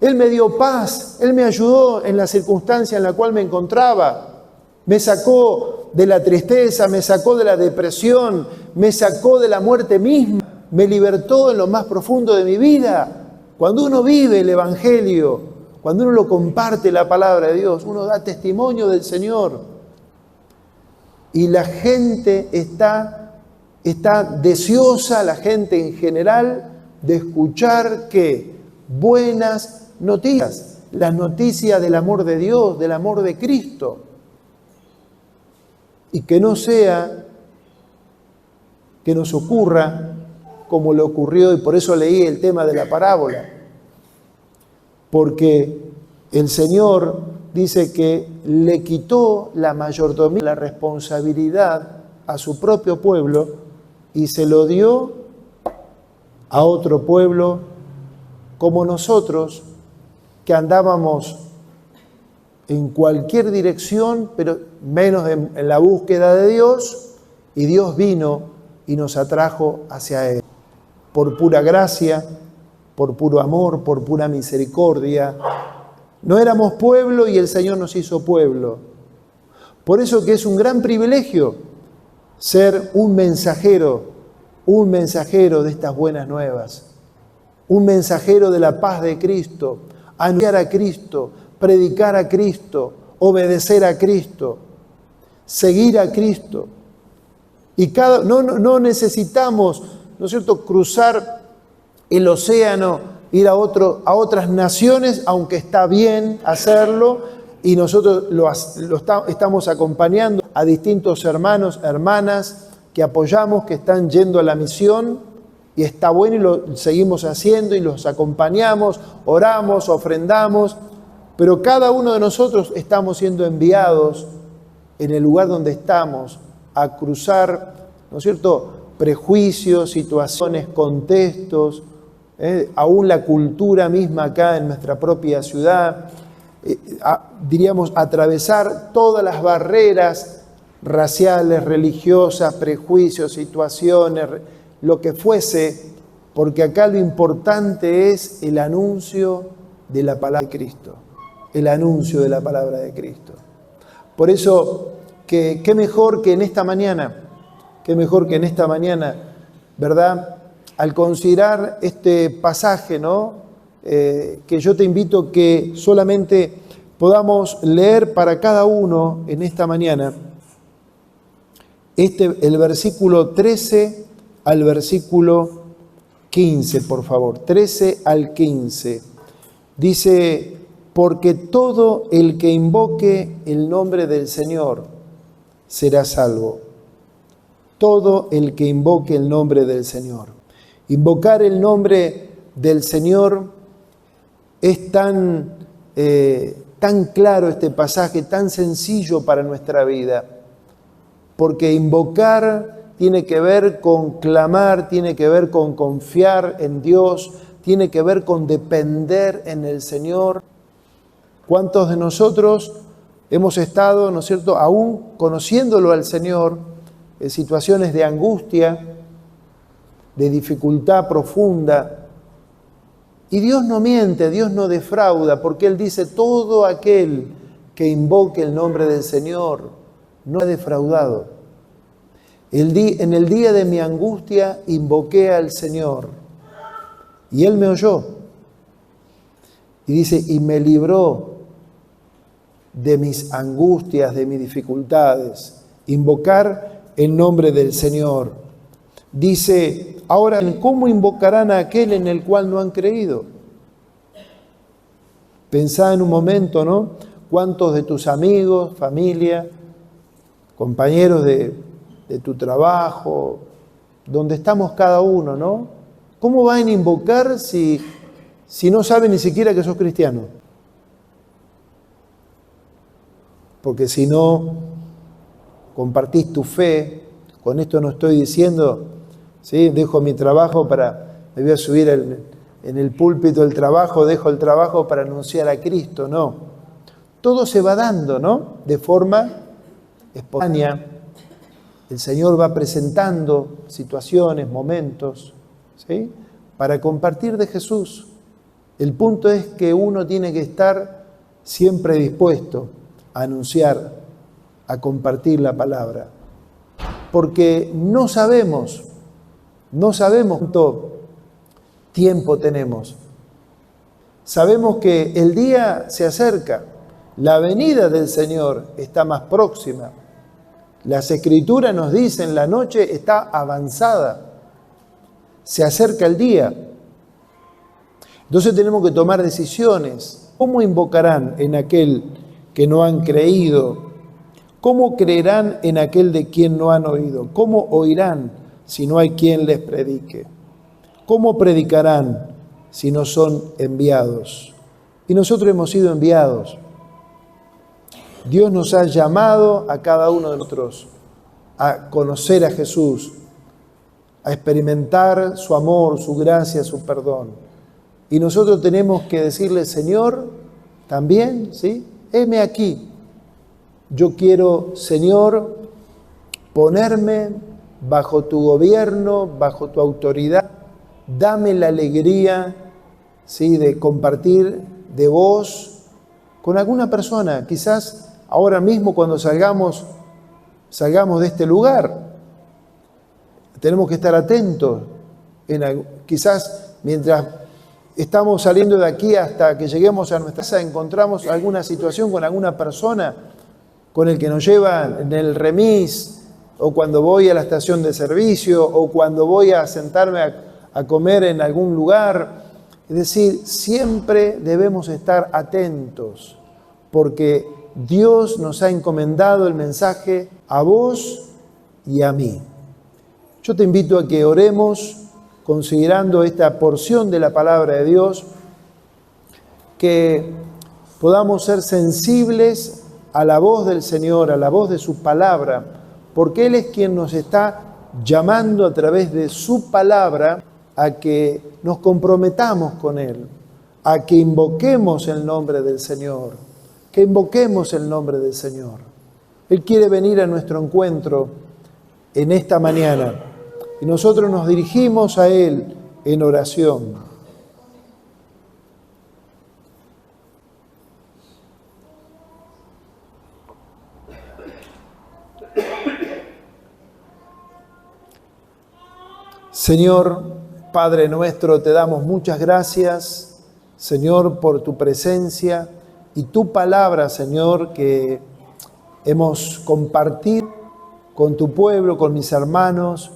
Él me dio paz, Él me ayudó en la circunstancia en la cual me encontraba, me sacó de la tristeza, me sacó de la depresión, me sacó de la muerte misma, me libertó en lo más profundo de mi vida. Cuando uno vive el evangelio, cuando uno lo comparte la palabra de Dios, uno da testimonio del Señor. Y la gente está deseosa, la gente en general, de escuchar ¿qué? Buenas noticias, las noticias del amor de Dios, del amor de Cristo. Y que no sea que nos ocurra como le ocurrió, y por eso leí el tema de la parábola, porque el Señor dice que le quitó la mayordomía, la responsabilidad a su propio pueblo y se lo dio a otro pueblo como nosotros, que andábamos en cualquier dirección, pero menos en la búsqueda de Dios, y Dios vino y nos atrajo hacia Él. Por pura gracia, por puro amor, por pura misericordia. No éramos pueblo y el Señor nos hizo pueblo. Por eso que es un gran privilegio ser un mensajero de estas buenas nuevas, un mensajero de la paz de Cristo, anunciar a Cristo, predicar a Cristo, obedecer a Cristo, seguir a Cristo. Y no necesitamos, ¿no es cierto?, cruzar el océano, ir a otras naciones, aunque está bien hacerlo, y nosotros estamos acompañando a distintos hermanos, hermanas, que apoyamos, que están yendo a la misión, y está bueno y lo seguimos haciendo y los acompañamos, oramos, ofrendamos, pero cada uno de nosotros estamos siendo enviados en el lugar donde estamos a cruzar, ¿no es cierto?, prejuicios, situaciones, contextos, aún la cultura misma acá en nuestra propia ciudad, diríamos, atravesar todas las barreras raciales, religiosas, prejuicios, situaciones, lo que fuese, porque acá lo importante es el anuncio de la palabra de Cristo, el anuncio de la palabra de Cristo. Por eso, qué mejor que en esta mañana, ¿verdad?, al considerar este pasaje, ¿no?, que yo te invito que solamente podamos leer para cada uno en esta mañana, el versículo 13 al versículo 15, por favor, 13 al 15. Dice: porque todo el que invoque el nombre del Señor será salvo. Todo el que invoque el nombre del Señor. Invocar el nombre del Señor es tan claro este pasaje, tan sencillo para nuestra vida, porque invocar tiene que ver con clamar, tiene que ver con confiar en Dios, tiene que ver con depender en el Señor. ¿Cuántos de nosotros hemos estado, ¿no es cierto?, aún conociéndolo al Señor, en situaciones de angustia, de dificultad profunda? Y Dios no miente, Dios no defrauda, porque Él dice: todo aquel que invoque el nombre del Señor no ha defraudado. En el día de mi angustia invoqué al Señor Y Él me oyó. Y dice, y me libró de mis angustias, de mis dificultades. Invocar el nombre del Señor. Dice, ahora, ¿cómo invocarán a aquel en el cual no han creído? Pensá en un momento, ¿no? ¿Cuántos de tus amigos, familia, compañeros de tu trabajo, donde estamos cada uno, ¿no? ¿Cómo van a invocar si no saben ni siquiera que sos cristiano? Porque si no compartís tu fe, con esto no estoy diciendo, ¿sí? Dejo mi trabajo me voy a subir en el púlpito del trabajo, dejo el trabajo para anunciar a Cristo, no. Todo se va dando, ¿no? De forma espontánea. El Señor va presentando situaciones, momentos, ¿sí? Para compartir de Jesús. El punto es que uno tiene que estar siempre dispuesto a anunciar, a compartir la palabra. Porque no sabemos cuánto tiempo tenemos. Sabemos que el día se acerca, la venida del Señor está más próxima. Las Escrituras nos dicen, la noche está avanzada, se acerca el día. Entonces tenemos que tomar decisiones. ¿Cómo invocarán en aquel que no han creído? ¿Cómo creerán en aquel de quien no han oído? ¿Cómo oirán si no hay quien les predique? ¿Cómo predicarán si no son enviados? Y nosotros hemos sido enviados. Dios nos ha llamado a cada uno de nosotros a conocer a Jesús, a experimentar su amor, su gracia, su perdón. Y nosotros tenemos que decirle, Señor, también, ¿sí? Heme aquí. Yo quiero, Señor, ponerme bajo tu gobierno, bajo tu autoridad. Dame la alegría, ¿sí? De compartir de vos con alguna persona. Quizás ahora mismo cuando salgamos de este lugar, tenemos que estar atentos. Quizás mientras estamos saliendo de aquí hasta que lleguemos a nuestra casa, encontramos alguna situación con alguna persona con el que nos lleva en el remis, o cuando voy a la estación de servicio, o cuando voy a sentarme a comer en algún lugar. Es decir, siempre debemos estar atentos, porque Dios nos ha encomendado el mensaje a vos y a mí. Yo te invito a que oremos considerando esta porción de la palabra de Dios, que podamos ser sensibles a la voz del Señor, a la voz de su palabra, porque Él es quien nos está llamando a través de su palabra a que nos comprometamos con Él, a que invoquemos el nombre del Señor, que invoquemos el nombre del Señor. Él quiere venir a nuestro encuentro en esta mañana y nosotros nos dirigimos a Él en oración. Señor, Padre nuestro, te damos muchas gracias, Señor, por tu presencia y tu palabra, Señor, que hemos compartido con tu pueblo, con mis hermanos.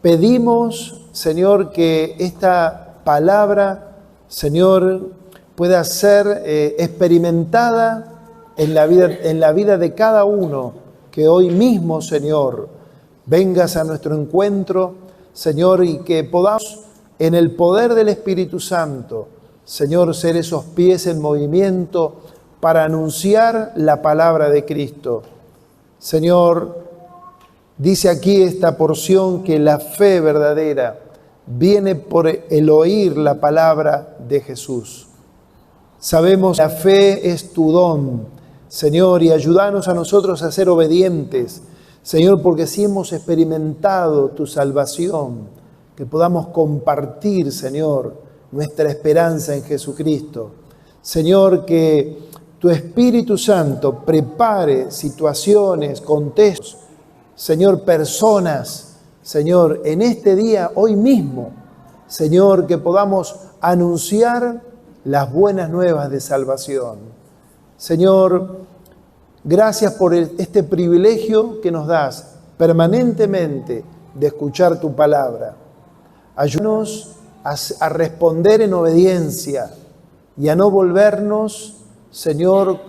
Pedimos, Señor, que esta palabra, Señor, pueda ser experimentada en la vida de cada uno, que hoy mismo, Señor, vengas a nuestro encuentro, Señor, y que podamos, en el poder del Espíritu Santo, Señor, ser esos pies en movimiento para anunciar la palabra de Cristo. Señor, dice aquí esta porción que la fe verdadera viene por el oír la palabra de Jesús. Sabemos que la fe es tu don, Señor, y ayúdanos a nosotros a ser obedientes, Señor, porque si hemos experimentado tu salvación, que podamos compartir, Señor, nuestra esperanza en Jesucristo. Señor, que tu Espíritu Santo prepare situaciones, contextos, Señor, personas, Señor, en este día, hoy mismo, Señor, que podamos anunciar las buenas nuevas de salvación. Señor, gracias por este privilegio que nos das permanentemente de escuchar tu palabra. Ayúdanos a responder en obediencia y a no volvernos, Señor,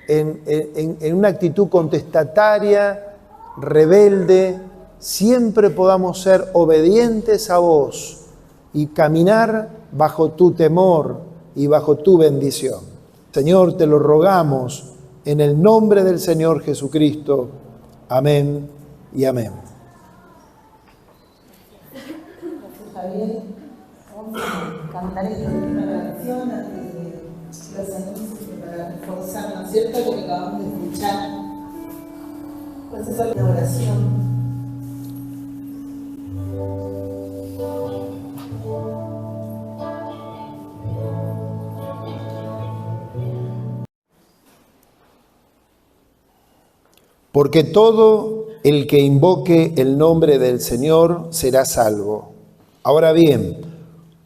en una actitud contestataria, rebelde. Siempre podamos ser obedientes a vos y caminar bajo tu temor y bajo tu bendición. Señor, te lo rogamos en el nombre del Señor Jesucristo. Amén y amén. Gracias, Javier. Vamos a cantar esta última canción antes de los anuncios para reforzar, ¿no es cierto?, lo que acabamos de escuchar. Pues esa es la oración. Porque todo el que invoque el nombre del Señor será salvo. Ahora bien,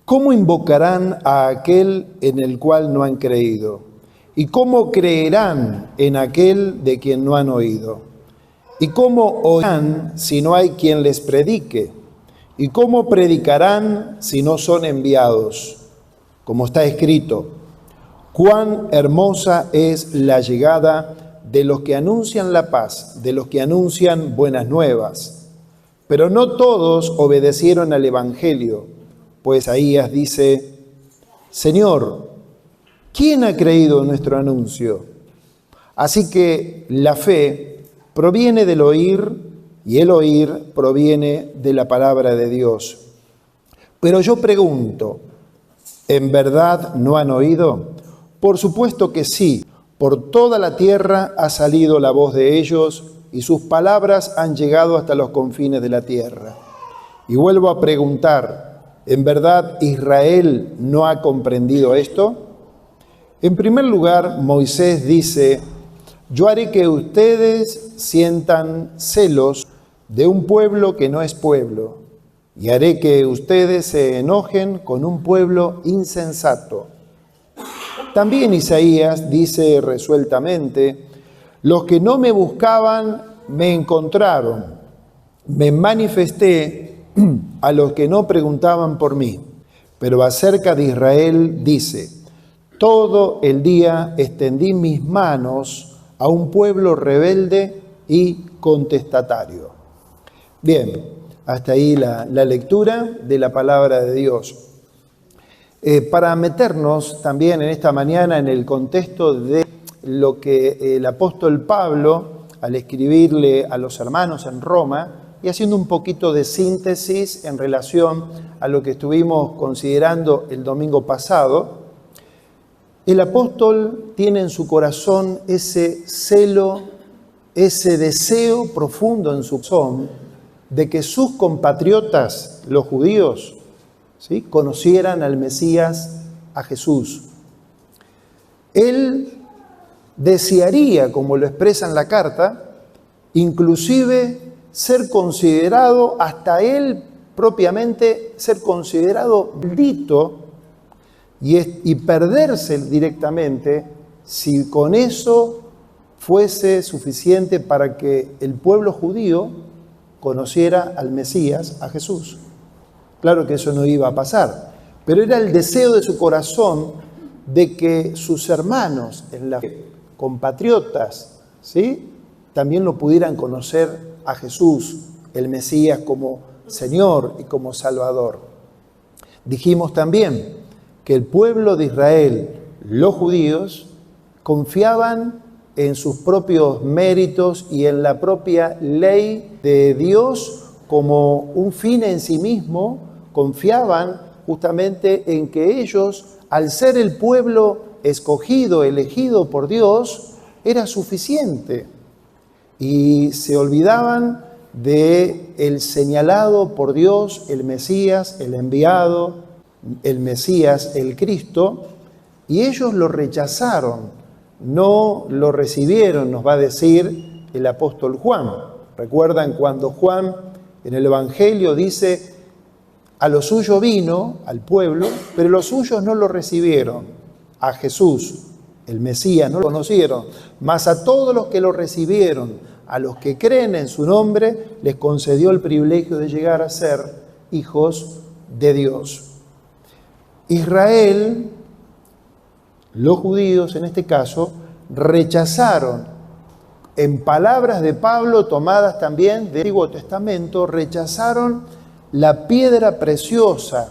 ¿cómo invocarán a aquel en el cual no han creído? ¿Y cómo creerán en aquel de quien no han oído? ¿Y cómo oirán si no hay quien les predique? ¿Y cómo predicarán si no son enviados? Como está escrito, cuán hermosa es la llegada de los que anuncian la paz, de los que anuncian buenas nuevas. Pero no todos obedecieron al Evangelio, pues Isaías dice, Señor, ¿quién ha creído en nuestro anuncio? Así que la fe proviene del oír y el oír proviene de la palabra de Dios. Pero yo pregunto, ¿en verdad no han oído? Por supuesto que sí. Por toda la tierra ha salido la voz de ellos y sus palabras han llegado hasta los confines de la tierra. Y vuelvo a preguntar, ¿en verdad Israel no ha comprendido esto? En primer lugar, Moisés dice, yo haré que ustedes sientan celos de un pueblo que no es pueblo, y haré que ustedes se enojen con un pueblo insensato. También Isaías dice resueltamente, los que no me buscaban me encontraron, me manifesté a los que no preguntaban por mí. Pero acerca de Israel dice, todo el día extendí mis manos a un pueblo rebelde y contestatario. Bien, hasta ahí la lectura de la palabra de Dios. Para meternos también en esta mañana en el contexto de lo que el apóstol Pablo, al escribirle a los hermanos en Roma, y haciendo un poquito de síntesis en relación a lo que estuvimos considerando el domingo pasado, el apóstol tiene en su corazón ese celo, ese deseo profundo en su corazón de que sus compatriotas, los judíos, ¿sí?, conocieran al Mesías, a Jesús. Él desearía, como lo expresa en la carta, inclusive ser considerado, hasta él propiamente, ser considerado maldito y perderse directamente si con eso fuese suficiente para que el pueblo judío conociera al Mesías, a Jesús. Claro que eso no iba a pasar, pero era el deseo de su corazón de que sus hermanos, en la fe, compatriotas, ¿sí?, también lo pudieran conocer a Jesús, el Mesías, como Señor y como Salvador. Dijimos también que el pueblo de Israel, los judíos, confiaban en sus propios méritos y en la propia ley de Dios como un fin en sí mismo. Confiaban justamente en que ellos, al ser el pueblo escogido, elegido por Dios, era suficiente. Y se olvidaban de el señalado por Dios, el Mesías, el enviado, el Mesías, el Cristo, y ellos lo rechazaron, no lo recibieron, nos va a decir el apóstol Juan. ¿Recuerdan cuando Juan en el Evangelio dice, A lo suyo vino, al pueblo, pero los suyos no lo recibieron. A Jesús, el Mesías, no lo conocieron. Mas a todos los que lo recibieron, a los que creen en su nombre, les concedió el privilegio de llegar a ser hijos de Dios. Israel, los judíos en este caso, rechazaron, en palabras de Pablo tomadas también del Antiguo Testamento, rechazaron la piedra preciosa,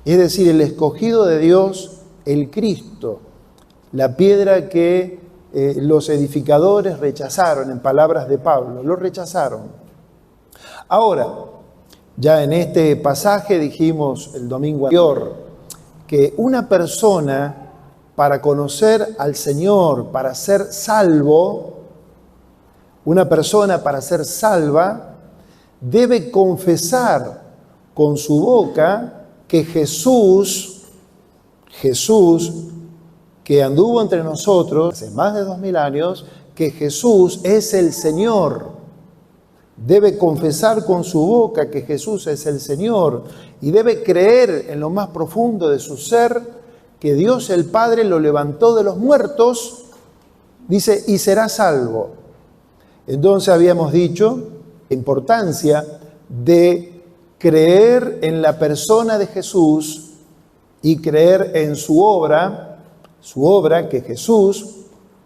es decir, el escogido de Dios, el Cristo, la piedra que los edificadores rechazaron, en palabras de Pablo, lo rechazaron. Ahora, ya en este pasaje dijimos el domingo anterior que una persona, para conocer al Señor, para ser salvo, una persona para ser salva debe confesar con su boca que Jesús, que anduvo entre nosotros hace más de 2000 años, que Jesús es el Señor. Debe confesar con su boca que Jesús es el Señor y debe creer en lo más profundo de su ser que Dios el Padre lo levantó de los muertos, dice, y será salvo. Entonces habíamos dicho la importancia de creer en la persona de Jesús y creer en su obra que Jesús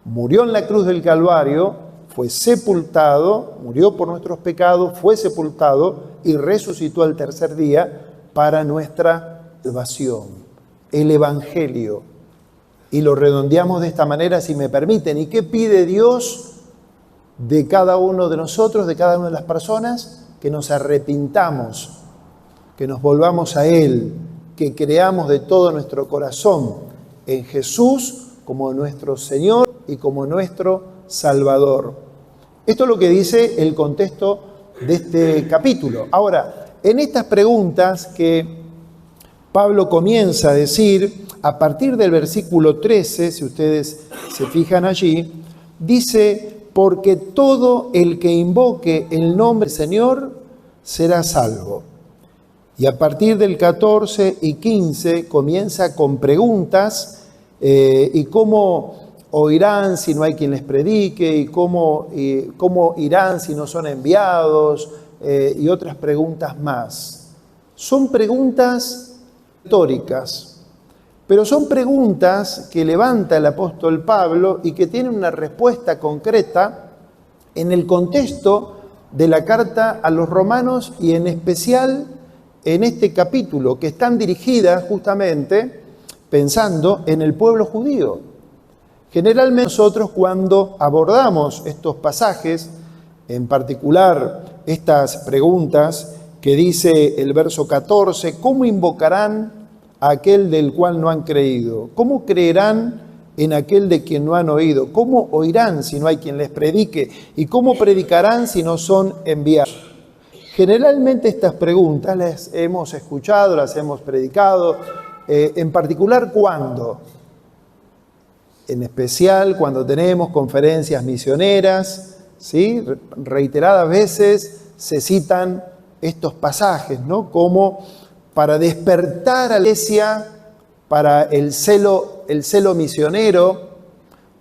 murió en la cruz del Calvario, fue sepultado, murió por nuestros pecados, fue sepultado y resucitó al tercer día para nuestra salvación. El Evangelio. Y lo redondeamos de esta manera, si me permiten. ¿Y qué pide Dios de cada uno de nosotros, de cada una de las personas? Que nos arrepintamos, que nos volvamos a Él, que creamos de todo nuestro corazón en Jesús como nuestro Señor y como nuestro Salvador. Esto es lo que dice el contexto de este capítulo. Ahora, en estas preguntas que Pablo comienza a decir, a partir del versículo 13, si ustedes se fijan allí, dice, porque todo el que invoque el nombre del Señor será salvo. Y a partir del 14 y 15 comienza con preguntas y cómo oirán si no hay quien les predique, y cómo irán si no son enviados, y otras preguntas más. Son preguntas retóricas, pero son preguntas que levanta el apóstol Pablo y que tienen una respuesta concreta en el contexto de la carta a los romanos y en especial en este capítulo, que están dirigidas justamente pensando en el pueblo judío. Generalmente nosotros cuando abordamos estos pasajes, en particular estas preguntas, que dice el verso 14, ¿cómo invocarán a aquel del cual no han creído? ¿Cómo creerán en aquel de quien no han oído? ¿Cómo oirán si no hay quien les predique? ¿Y cómo predicarán si no son enviados? Generalmente estas preguntas las hemos escuchado, las hemos predicado, en particular ¿cuándo? En especial cuando tenemos conferencias misioneras, ¿sí? Reiteradas veces se citan estos pasajes, ¿no? Como para despertar a la iglesia, para el celo misionero,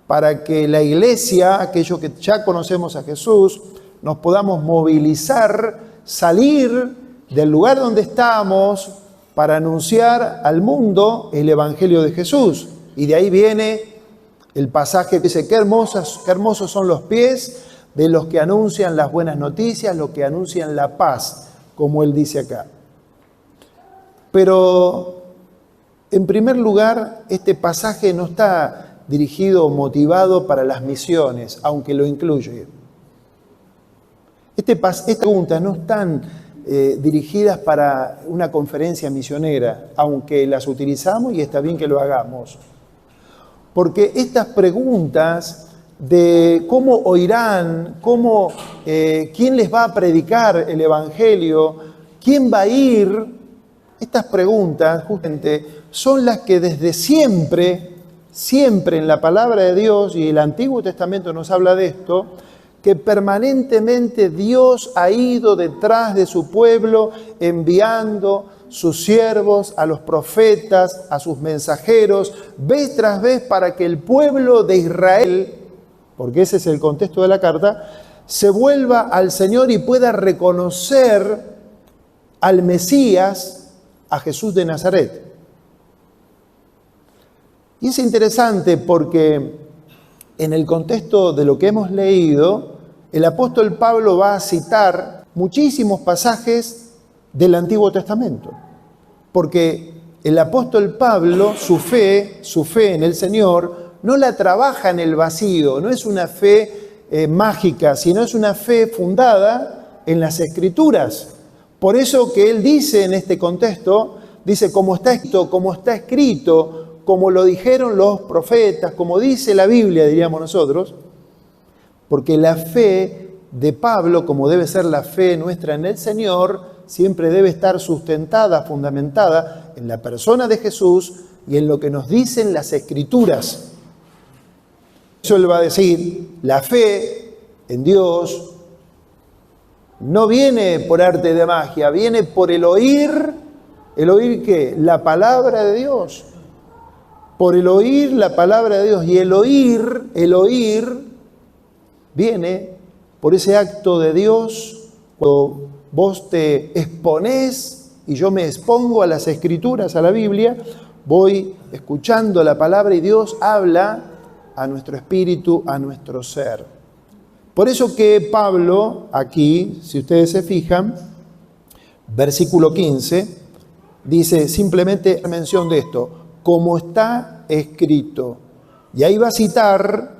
para que la iglesia, aquellos que ya conocemos a Jesús, nos podamos movilizar, salir del lugar donde estamos para anunciar al mundo el Evangelio de Jesús. Y de ahí viene el pasaje que dice, qué hermosos son los pies de los que anuncian las buenas noticias, los que anuncian la paz, como él dice acá. Pero, en primer lugar, este pasaje no está dirigido o motivado para las misiones, aunque lo incluye. Estas preguntas no están dirigidas para una conferencia misionera, aunque las utilizamos y está bien que lo hagamos. Porque estas preguntas de cómo oirán, quién les va a predicar el Evangelio, quién va a ir, estas preguntas justamente son las que desde siempre en la palabra de Dios, y el Antiguo Testamento nos habla de esto, que permanentemente Dios ha ido detrás de su pueblo enviando sus siervos, a los profetas, a sus mensajeros, vez tras vez, para que el pueblo de Israel, porque ese es el contexto de la carta, se vuelva al Señor y pueda reconocer al Mesías, a Jesús de Nazaret. Y es interesante porque en el contexto de lo que hemos leído, el apóstol Pablo va a citar muchísimos pasajes del Antiguo Testamento. Porque el apóstol Pablo, su fe en el Señor, no la trabaja en el vacío, no es una fe mágica, sino es una fe fundada en las Escrituras. Por eso que él dice en este contexto, dice como está escrito, como lo dijeron los profetas, como dice la Biblia, diríamos nosotros, porque la fe de Pablo, como debe ser la fe nuestra en el Señor, siempre debe estar sustentada, fundamentada en la persona de Jesús y en lo que nos dicen las Escrituras. Eso él va a decir, la fe en Dios no viene por arte de magia, viene por el oír ¿qué? La palabra de Dios. Por el oír la palabra de Dios. Y el oír viene por ese acto de Dios, cuando vos te exponés y yo me expongo a las Escrituras, a la Biblia, voy escuchando la palabra y Dios habla a nuestro espíritu, a nuestro ser. Por eso que Pablo, aquí, si ustedes se fijan, versículo 15, dice simplemente la mención de esto, como está escrito. Y ahí va a citar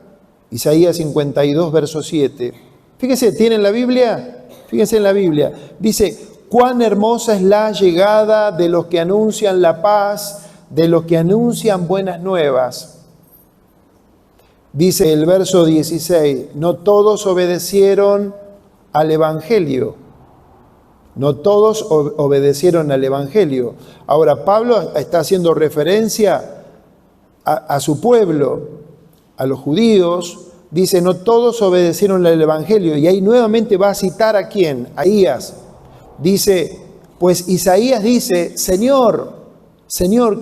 Isaías 52, verso 7. Fíjense, ¿tienen la Biblia? Fíjense en la Biblia. Dice, cuán hermosa es la llegada de los que anuncian la paz, de los que anuncian buenas nuevas. Dice el verso 16, no todos obedecieron al Evangelio. No todos obedecieron al Evangelio. Ahora, Pablo está haciendo referencia a su pueblo, a los judíos. Dice, no todos obedecieron al Evangelio. Y ahí nuevamente va a citar ¿a quién? A Isaías. Dice, pues Isaías dice, Señor,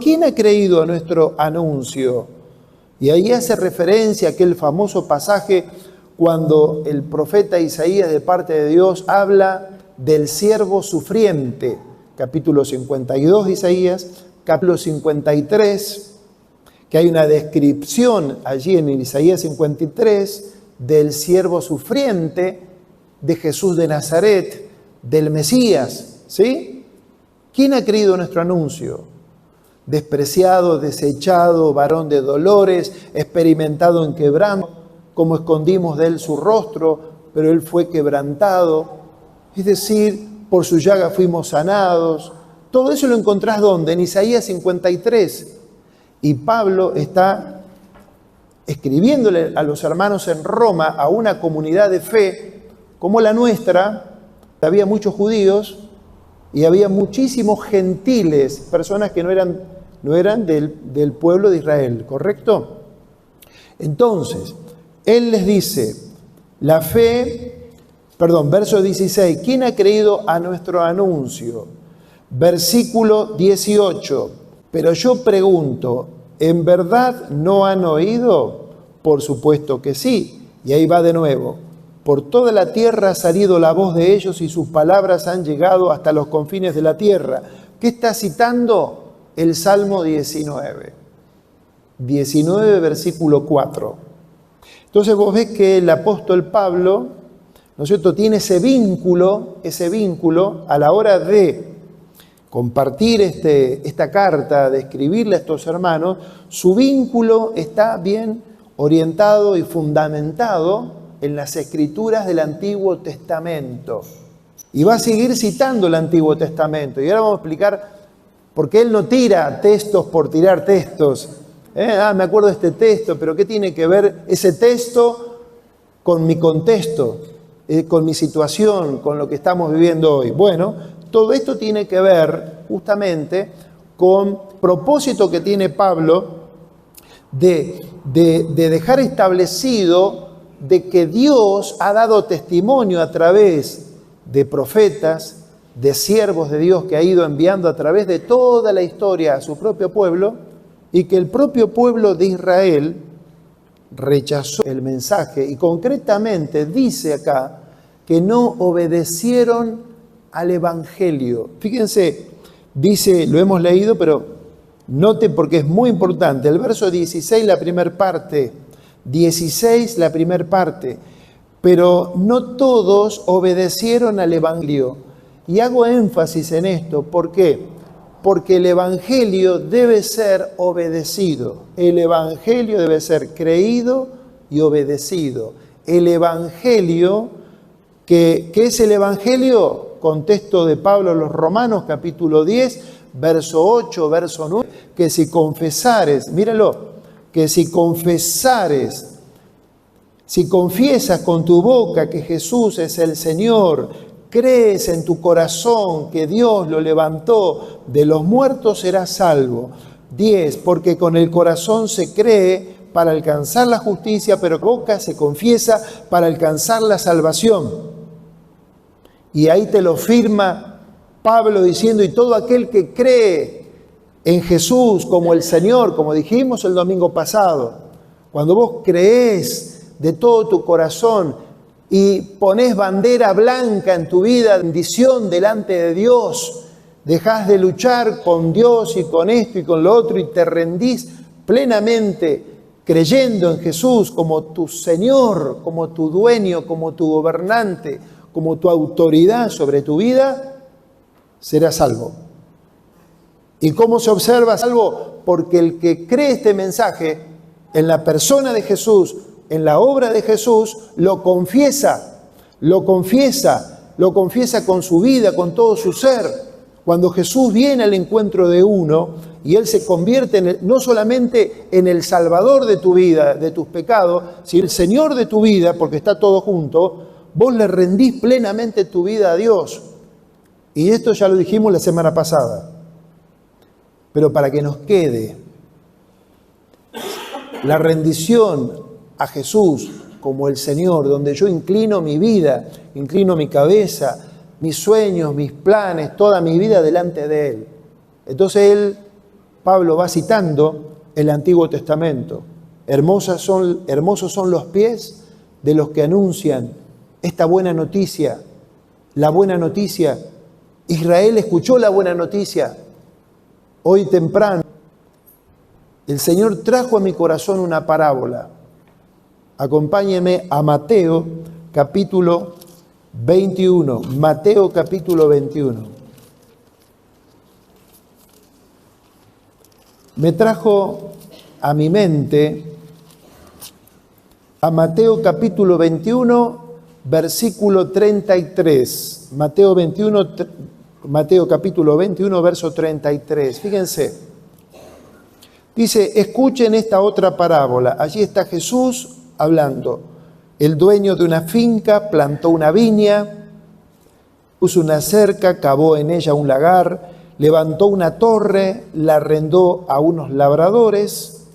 ¿quién ha creído a nuestro anuncio? Y ahí hace referencia a aquel famoso pasaje cuando el profeta Isaías de parte de Dios habla del siervo sufriente, capítulo 52 de Isaías, capítulo 53, que hay una descripción allí en Isaías 53 del siervo sufriente de Jesús de Nazaret, del Mesías, ¿sí? ¿Quién ha creído nuestro anuncio? Despreciado, desechado, varón de dolores, experimentado en quebranto, como escondimos de él su rostro, pero él fue quebrantado. Es decir, por su llaga fuimos sanados. Todo eso lo encontrás ¿dónde? En Isaías 53. Y Pablo está escribiéndole a los hermanos en Roma, a una comunidad de fe como la nuestra. Había muchos judíos y había muchísimos gentiles, personas que no eran del pueblo de Israel, ¿correcto? Entonces, él les dice, verso 16, ¿quién ha creído a nuestro anuncio? Versículo 18, pero yo pregunto, ¿en verdad no han oído? Por supuesto que sí. Y ahí va de nuevo. Por toda la tierra ha salido la voz de ellos y sus palabras han llegado hasta los confines de la tierra. ¿Qué está citando? El Salmo 19. 19, versículo 4. Entonces vos ves que el apóstol Pablo, ¿no es cierto?, tiene ese vínculo a la hora de compartir esta carta, de escribirle a estos hermanos. Su vínculo está bien orientado y fundamentado en las Escrituras del Antiguo Testamento. Y va a seguir citando el Antiguo Testamento. Y ahora vamos a explicar por qué él no tira textos por tirar textos. Me acuerdo de este texto, pero ¿qué tiene que ver ese texto con mi contexto, con mi situación, con lo que estamos viviendo hoy? Bueno, todo esto tiene que ver justamente con propósito que tiene Pablo de dejar establecido de que Dios ha dado testimonio a través de profetas de siervos de Dios que ha ido enviando a través de toda la historia a su propio pueblo, y que el propio pueblo de Israel rechazó el mensaje, y concretamente dice acá que no obedecieron al Evangelio. Fíjense, dice, lo hemos leído, pero note porque es muy importante, el verso 16, la primera parte, 16, la primera parte, pero no todos obedecieron al Evangelio. Y hago énfasis en esto, ¿por qué? Porque el Evangelio debe ser obedecido, el Evangelio debe ser creído y obedecido. El Evangelio, ¿qué es el Evangelio? Contexto de Pablo a los Romanos, capítulo 10, verso 8, verso 9, que si confesares, míralo, que si confesares, si confiesas con tu boca que Jesús es el Señor, crees en tu corazón que Dios lo levantó de los muertos, serás salvo. 10, porque con el corazón se cree para alcanzar la justicia, pero con la boca se confiesa para alcanzar la salvación. Y ahí te lo firma Pablo diciendo, y todo aquel que cree en Jesús como el Señor, como dijimos el domingo pasado, cuando vos creés de todo tu corazón y ponés bandera blanca en tu vida, bendición delante de Dios, dejás de luchar con Dios y con esto y con lo otro y te rendís plenamente creyendo en Jesús como tu Señor, como tu dueño, como tu gobernante, como tu autoridad sobre tu vida, serás salvo. ¿Y cómo se observa salvo? Porque el que cree este mensaje en la persona de Jesús, en la obra de Jesús, lo confiesa con su vida, con todo su ser. Cuando Jesús viene al encuentro de uno y Él se convierte no solamente en el Salvador de tu vida, de tus pecados, sino el Señor de tu vida, porque está todo junto, vos le rendís plenamente tu vida a Dios. Y esto ya lo dijimos la semana pasada. Pero para que nos quede la rendición a Jesús como el Señor, donde yo inclino mi vida, inclino mi cabeza, mis sueños, mis planes, toda mi vida delante de Él. Entonces Pablo va citando el Antiguo Testamento. Hermosos son los pies de los que anuncian esta buena noticia, la buena noticia. Israel escuchó la buena noticia. Hoy temprano, el Señor trajo a mi corazón una parábola. Acompáñenme a Mateo capítulo 21. Mateo capítulo 21. Me trajo a mi mente a Mateo capítulo 21, versículo 33. Mateo capítulo 21, verso 33. Fíjense. Dice, escuchen esta otra parábola. Allí está Jesús hablando. El dueño de una finca plantó una viña, puso una cerca, cavó en ella un lagar, levantó una torre, la arrendó a unos labradores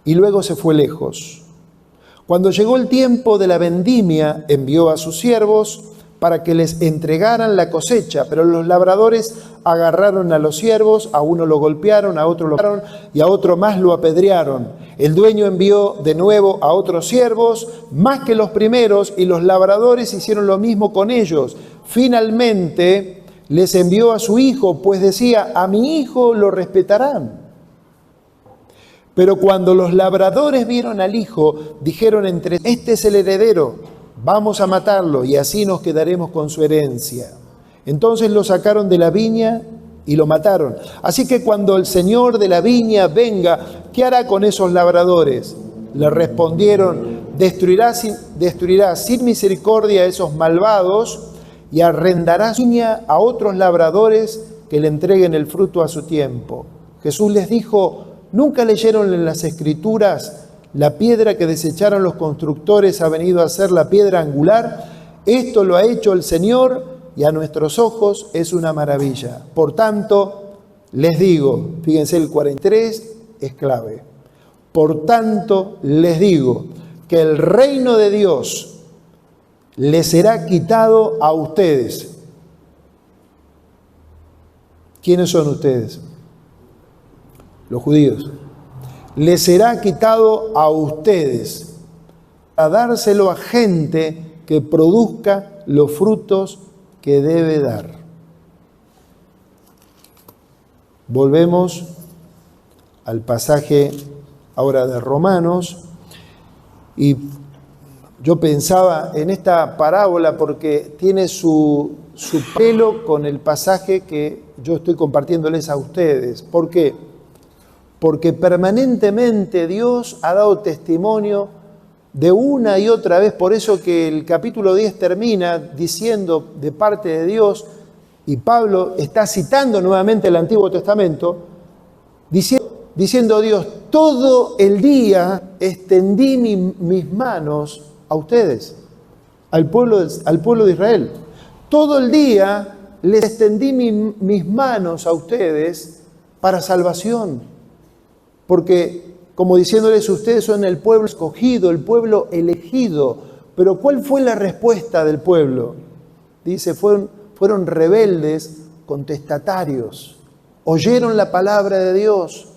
y luego se fue lejos. Cuando llegó el tiempo de la vendimia, envió a sus siervos para que les entregaran la cosecha, pero los labradores agarraron a los siervos, a uno lo golpearon, a otro lo mataron y a otro más lo apedrearon. El dueño envió de nuevo a otros siervos, más que los primeros, y los labradores hicieron lo mismo con ellos. Finalmente les envió a su hijo, pues decía, a mi hijo lo respetarán. Pero cuando los labradores vieron al hijo, dijeron entre sí, este es el heredero, vamos a matarlo y así nos quedaremos con su herencia. Entonces lo sacaron de la viña y lo mataron. Así que cuando el señor de la viña venga, ¿qué hará con esos labradores? Le respondieron, destruirá sin misericordia a esos malvados y arrendará su viña a otros labradores que le entreguen el fruto a su tiempo. Jesús les dijo, ¿nunca leyeron en las Escrituras la piedra que desecharon los constructores ha venido a ser la piedra angular? Esto lo ha hecho el Señor y a nuestros ojos es una maravilla. Por tanto, les digo, fíjense el 43 es clave. Por tanto, les digo que el reino de Dios les será quitado a ustedes. ¿Quiénes son ustedes? Los judíos. Les será quitado a ustedes, a dárselo a gente que produzca los frutos que debe dar. Volvemos al pasaje ahora de Romanos, y yo pensaba en esta parábola porque tiene su pelo con el pasaje que yo estoy compartiéndoles a ustedes. ¿Por qué? Porque permanentemente Dios ha dado testimonio de una y otra vez, por eso que el capítulo 10 termina diciendo de parte de Dios, y Pablo está citando nuevamente el Antiguo Testamento, diciendo Dios, todo el día extendí mis manos a ustedes, al pueblo de Israel. Todo el día les extendí mis manos a ustedes para salvación, porque como diciéndoles, ustedes son el pueblo escogido, el pueblo elegido. Pero ¿cuál fue la respuesta del pueblo? Dice, fueron rebeldes, contestatarios. Oyeron la palabra de Dios,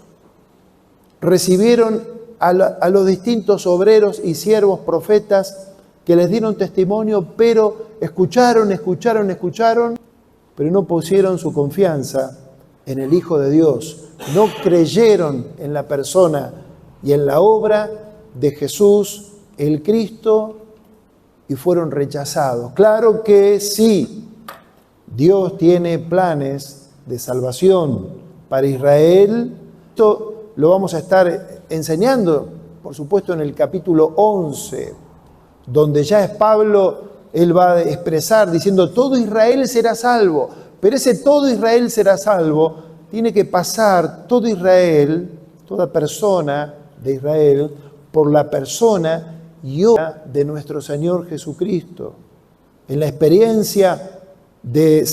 recibieron a los distintos obreros y siervos profetas que les dieron testimonio, pero escucharon, pero no pusieron su confianza en el Hijo de Dios. No creyeron en la persona y en la obra de Jesús, el Cristo, y fueron rechazados. Claro que sí, Dios tiene planes de salvación para Israel. Esto lo vamos a estar enseñando, por supuesto, en el capítulo 11, donde ya es Pablo, él va a expresar diciendo, todo Israel será salvo. Pero ese todo Israel será salvo tiene que pasar todo Israel, toda persona de Israel, por la persona y obra de nuestro Señor Jesucristo. En la experiencia de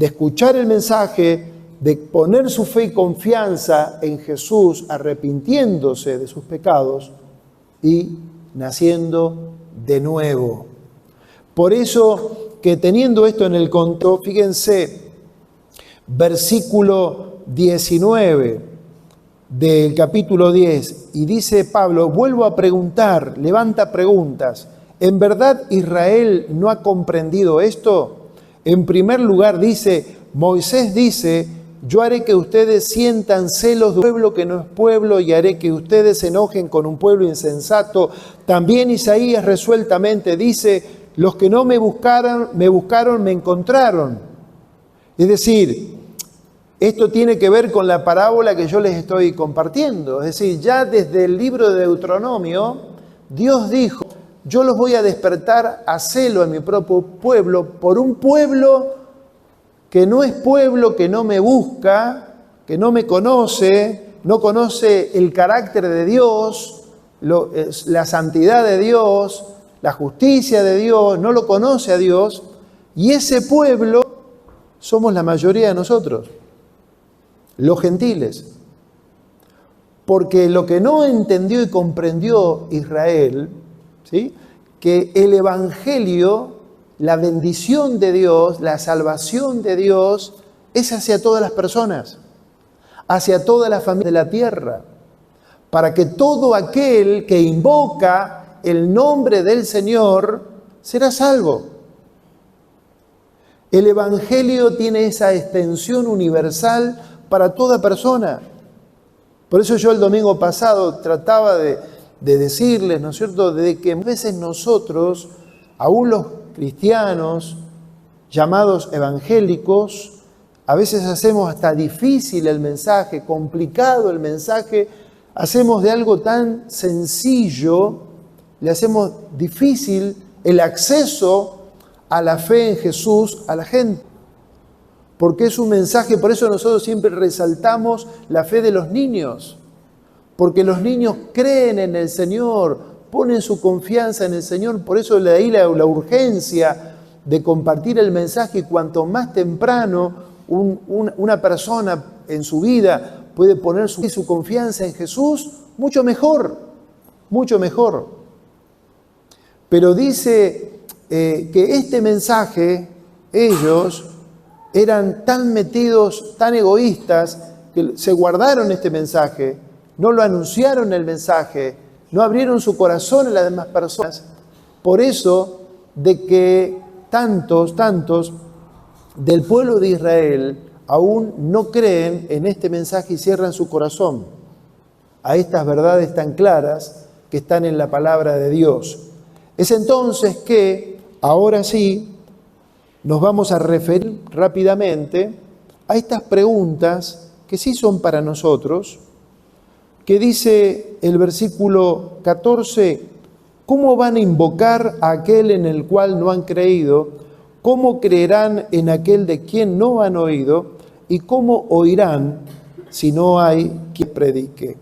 escuchar el mensaje, de poner su fe y confianza en Jesús, arrepintiéndose de sus pecados y naciendo de nuevo. Por eso que teniendo esto en el contexto, fíjense, versículo 19 del capítulo 10, y dice Pablo, vuelvo a preguntar, levanta preguntas, ¿en verdad Israel no ha comprendido esto? En primer lugar dice, Moisés dice, yo haré que ustedes sientan celos de un pueblo que no es pueblo y haré que ustedes se enojen con un pueblo insensato. También Isaías resueltamente dice, los que no me buscaron, me encontraron. Es decir, esto tiene que ver con la parábola que yo les estoy compartiendo. Es decir, ya desde el libro de Deuteronomio, Dios dijo, yo los voy a despertar a celo en mi propio pueblo, por un pueblo que no es pueblo, que no me busca, que no me conoce, no conoce el carácter de Dios, la santidad de Dios, la justicia de Dios, no lo conoce a Dios, y ese pueblo somos la mayoría de nosotros, los gentiles. Porque lo que no entendió y comprendió Israel, ¿sí?, que el Evangelio, la bendición de Dios, la salvación de Dios, es hacia todas las personas, hacia todas las familias de la tierra, para que todo aquel que invoca el nombre del Señor será salvo. El Evangelio tiene esa extensión universal para toda persona. Por eso yo el domingo pasado trataba de decirles, ¿no es cierto?, de que a veces nosotros, aún los cristianos llamados evangélicos, a veces hacemos hasta difícil el mensaje, complicado el mensaje, hacemos de algo tan sencillo, le hacemos difícil el acceso a la fe en Jesús a la gente. Porque es un mensaje, por eso nosotros siempre resaltamos la fe de los niños. Porque los niños creen en el Señor, ponen su confianza en el Señor, por eso de ahí la urgencia de compartir el mensaje, y cuanto más temprano una persona en su vida puede poner su confianza en Jesús, mucho mejor, mucho mejor. Pero dice que este mensaje ellos eran tan metidos, tan egoístas, que se guardaron este mensaje, no lo anunciaron el mensaje, no abrieron su corazón a las demás personas. Por eso, de que tantos del pueblo de Israel aún no creen en este mensaje y cierran su corazón a estas verdades tan claras que están en la palabra de Dios. Es entonces que, ahora sí, nos vamos a referir rápidamente a estas preguntas que sí son para nosotros, que dice el versículo 14, ¿cómo van a invocar a aquel en el cual no han creído? ¿Cómo creerán en aquel de quien no han oído? ¿Y cómo oirán si no hay quien predique?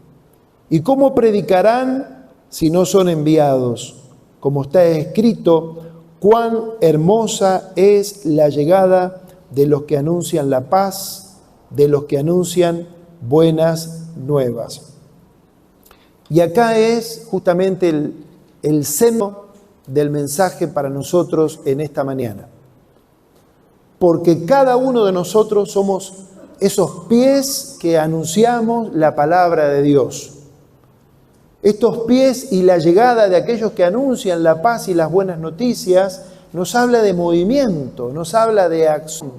¿Y cómo predicarán si no son enviados? Como está escrito, cuán hermosa es la llegada de los que anuncian la paz, de los que anuncian buenas nuevas. Y acá es justamente el centro del mensaje para nosotros en esta mañana. Porque cada uno de nosotros somos esos pies que anunciamos la palabra de Dios. Estos pies y la llegada de aquellos que anuncian la paz y las buenas noticias nos habla de movimiento, nos habla de acción.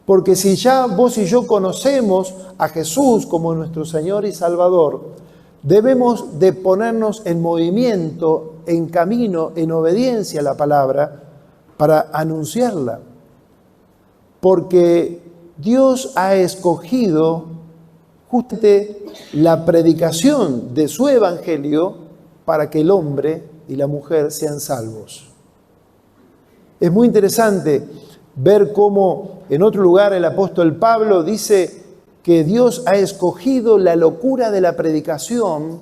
Porque si ya vos y yo conocemos a Jesús como nuestro Señor y Salvador, debemos de ponernos en movimiento, en camino, en obediencia a la palabra para anunciarla. Porque Dios ha escogido justamente la predicación de su evangelio para que el hombre y la mujer sean salvos. Es muy interesante ver cómo en otro lugar el apóstol Pablo dice que Dios ha escogido la locura de la predicación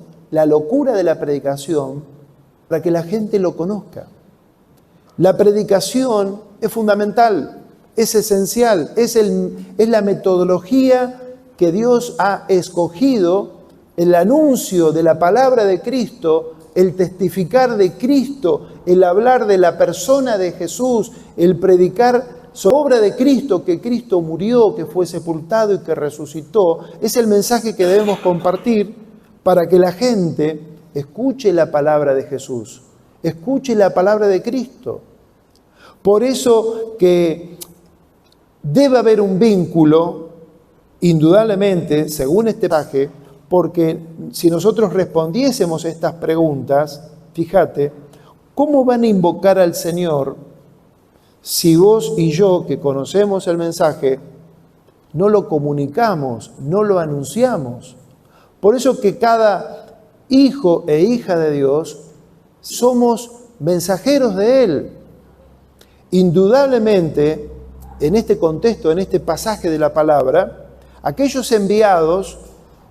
para que la gente lo conozca. La predicación es fundamental, es esencial, es la metodología que Dios ha escogido, el anuncio de la palabra de Cristo, el testificar de Cristo, el hablar de la persona de Jesús, el predicar sobre la obra de Cristo, que Cristo murió, que fue sepultado y que resucitó, es el mensaje que debemos compartir para que la gente escuche la palabra de Jesús, escuche la palabra de Cristo. Por eso que debe haber un vínculo, indudablemente, según este pasaje, porque si nosotros respondiésemos estas preguntas, fíjate, ¿cómo van a invocar al Señor si vos y yo, que conocemos el mensaje, no lo comunicamos, no lo anunciamos? Por eso que cada hijo e hija de Dios somos mensajeros de Él. Indudablemente, en este contexto, en este pasaje de la palabra, aquellos enviados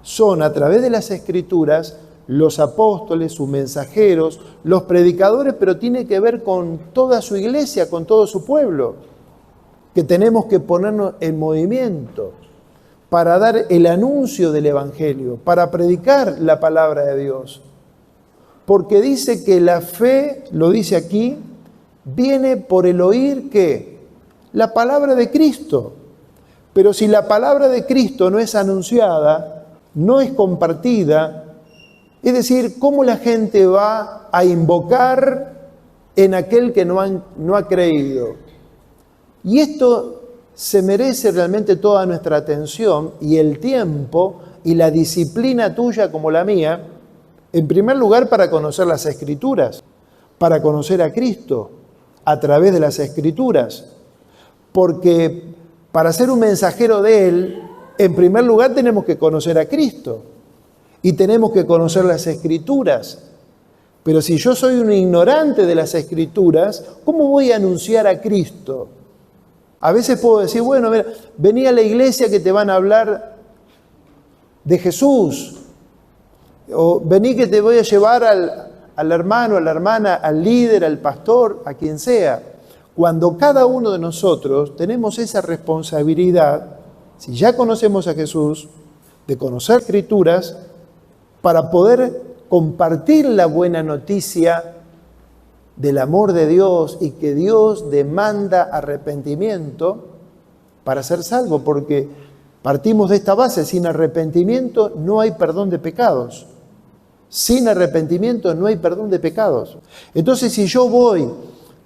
son, a través de las Escrituras, los apóstoles, sus mensajeros, los predicadores, pero tiene que ver con toda su iglesia, con todo su pueblo, que tenemos que ponernos en movimiento para dar el anuncio del Evangelio, para predicar la palabra de Dios. Porque dice que la fe, lo dice aquí, viene por el oír, ¿qué? La palabra de Cristo. Pero si la palabra de Cristo no es anunciada, no es compartida, es decir, ¿cómo la gente va a invocar en aquel que no ha creído? Y esto se merece realmente toda nuestra atención y el tiempo y la disciplina tuya como la mía, en primer lugar para conocer las Escrituras, para conocer a Cristo a través de las Escrituras, porque para ser un mensajero de Él, en primer lugar tenemos que conocer a Cristo y tenemos que conocer las Escrituras. Pero si yo soy un ignorante de las Escrituras, ¿cómo voy a anunciar a Cristo? A veces puedo decir, bueno, mira, vení a la iglesia que te van a hablar de Jesús, o vení que te voy a llevar al hermano, a la hermana, al líder, al pastor, a quien sea. Cuando cada uno de nosotros tenemos esa responsabilidad, si ya conocemos a Jesús, de conocer Escrituras, para poder compartir la buena noticia del amor de Dios y que Dios demanda arrepentimiento, para ser salvo, porque partimos de esta base: sin arrepentimiento no hay perdón de pecados. Sin arrepentimiento no hay perdón de pecados. Entonces, si yo voy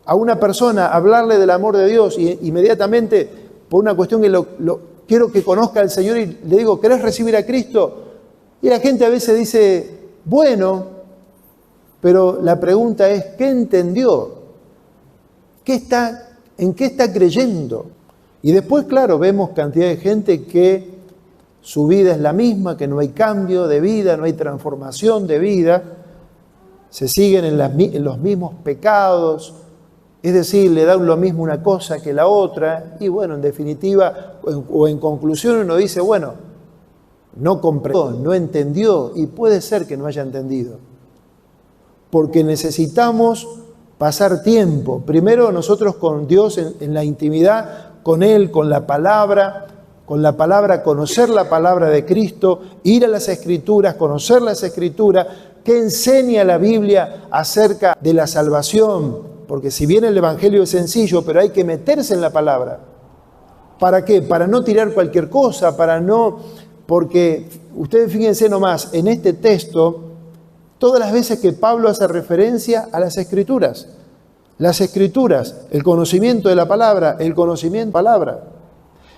a una persona a hablarle del amor de Dios y inmediatamente, por una cuestión que quiero que conozca al Señor, y le digo, ¿querés recibir a Cristo? Y la gente a veces dice, bueno, pero la pregunta es, ¿qué entendió? ¿En qué está creyendo? Y después, claro, vemos cantidad de gente que su vida es la misma, que no hay cambio de vida, no hay transformación de vida, se siguen en los mismos pecados, es decir, le dan lo mismo una cosa que la otra, y bueno, en definitiva, o en conclusión uno dice, bueno, no comprendió, no entendió, y puede ser que no haya entendido, porque necesitamos pasar tiempo, primero nosotros con Dios en la intimidad, con Él, con la palabra, conocer la palabra de Cristo, ir a las Escrituras, conocer las Escrituras, que enseña la Biblia acerca de la salvación, porque si bien el Evangelio es sencillo, pero hay que meterse en la palabra. ¿Para qué? Para no tirar cualquier cosa, porque ustedes fíjense nomás, en este texto, todas las veces que Pablo hace referencia a las Escrituras, el conocimiento de la palabra, el conocimiento de la palabra.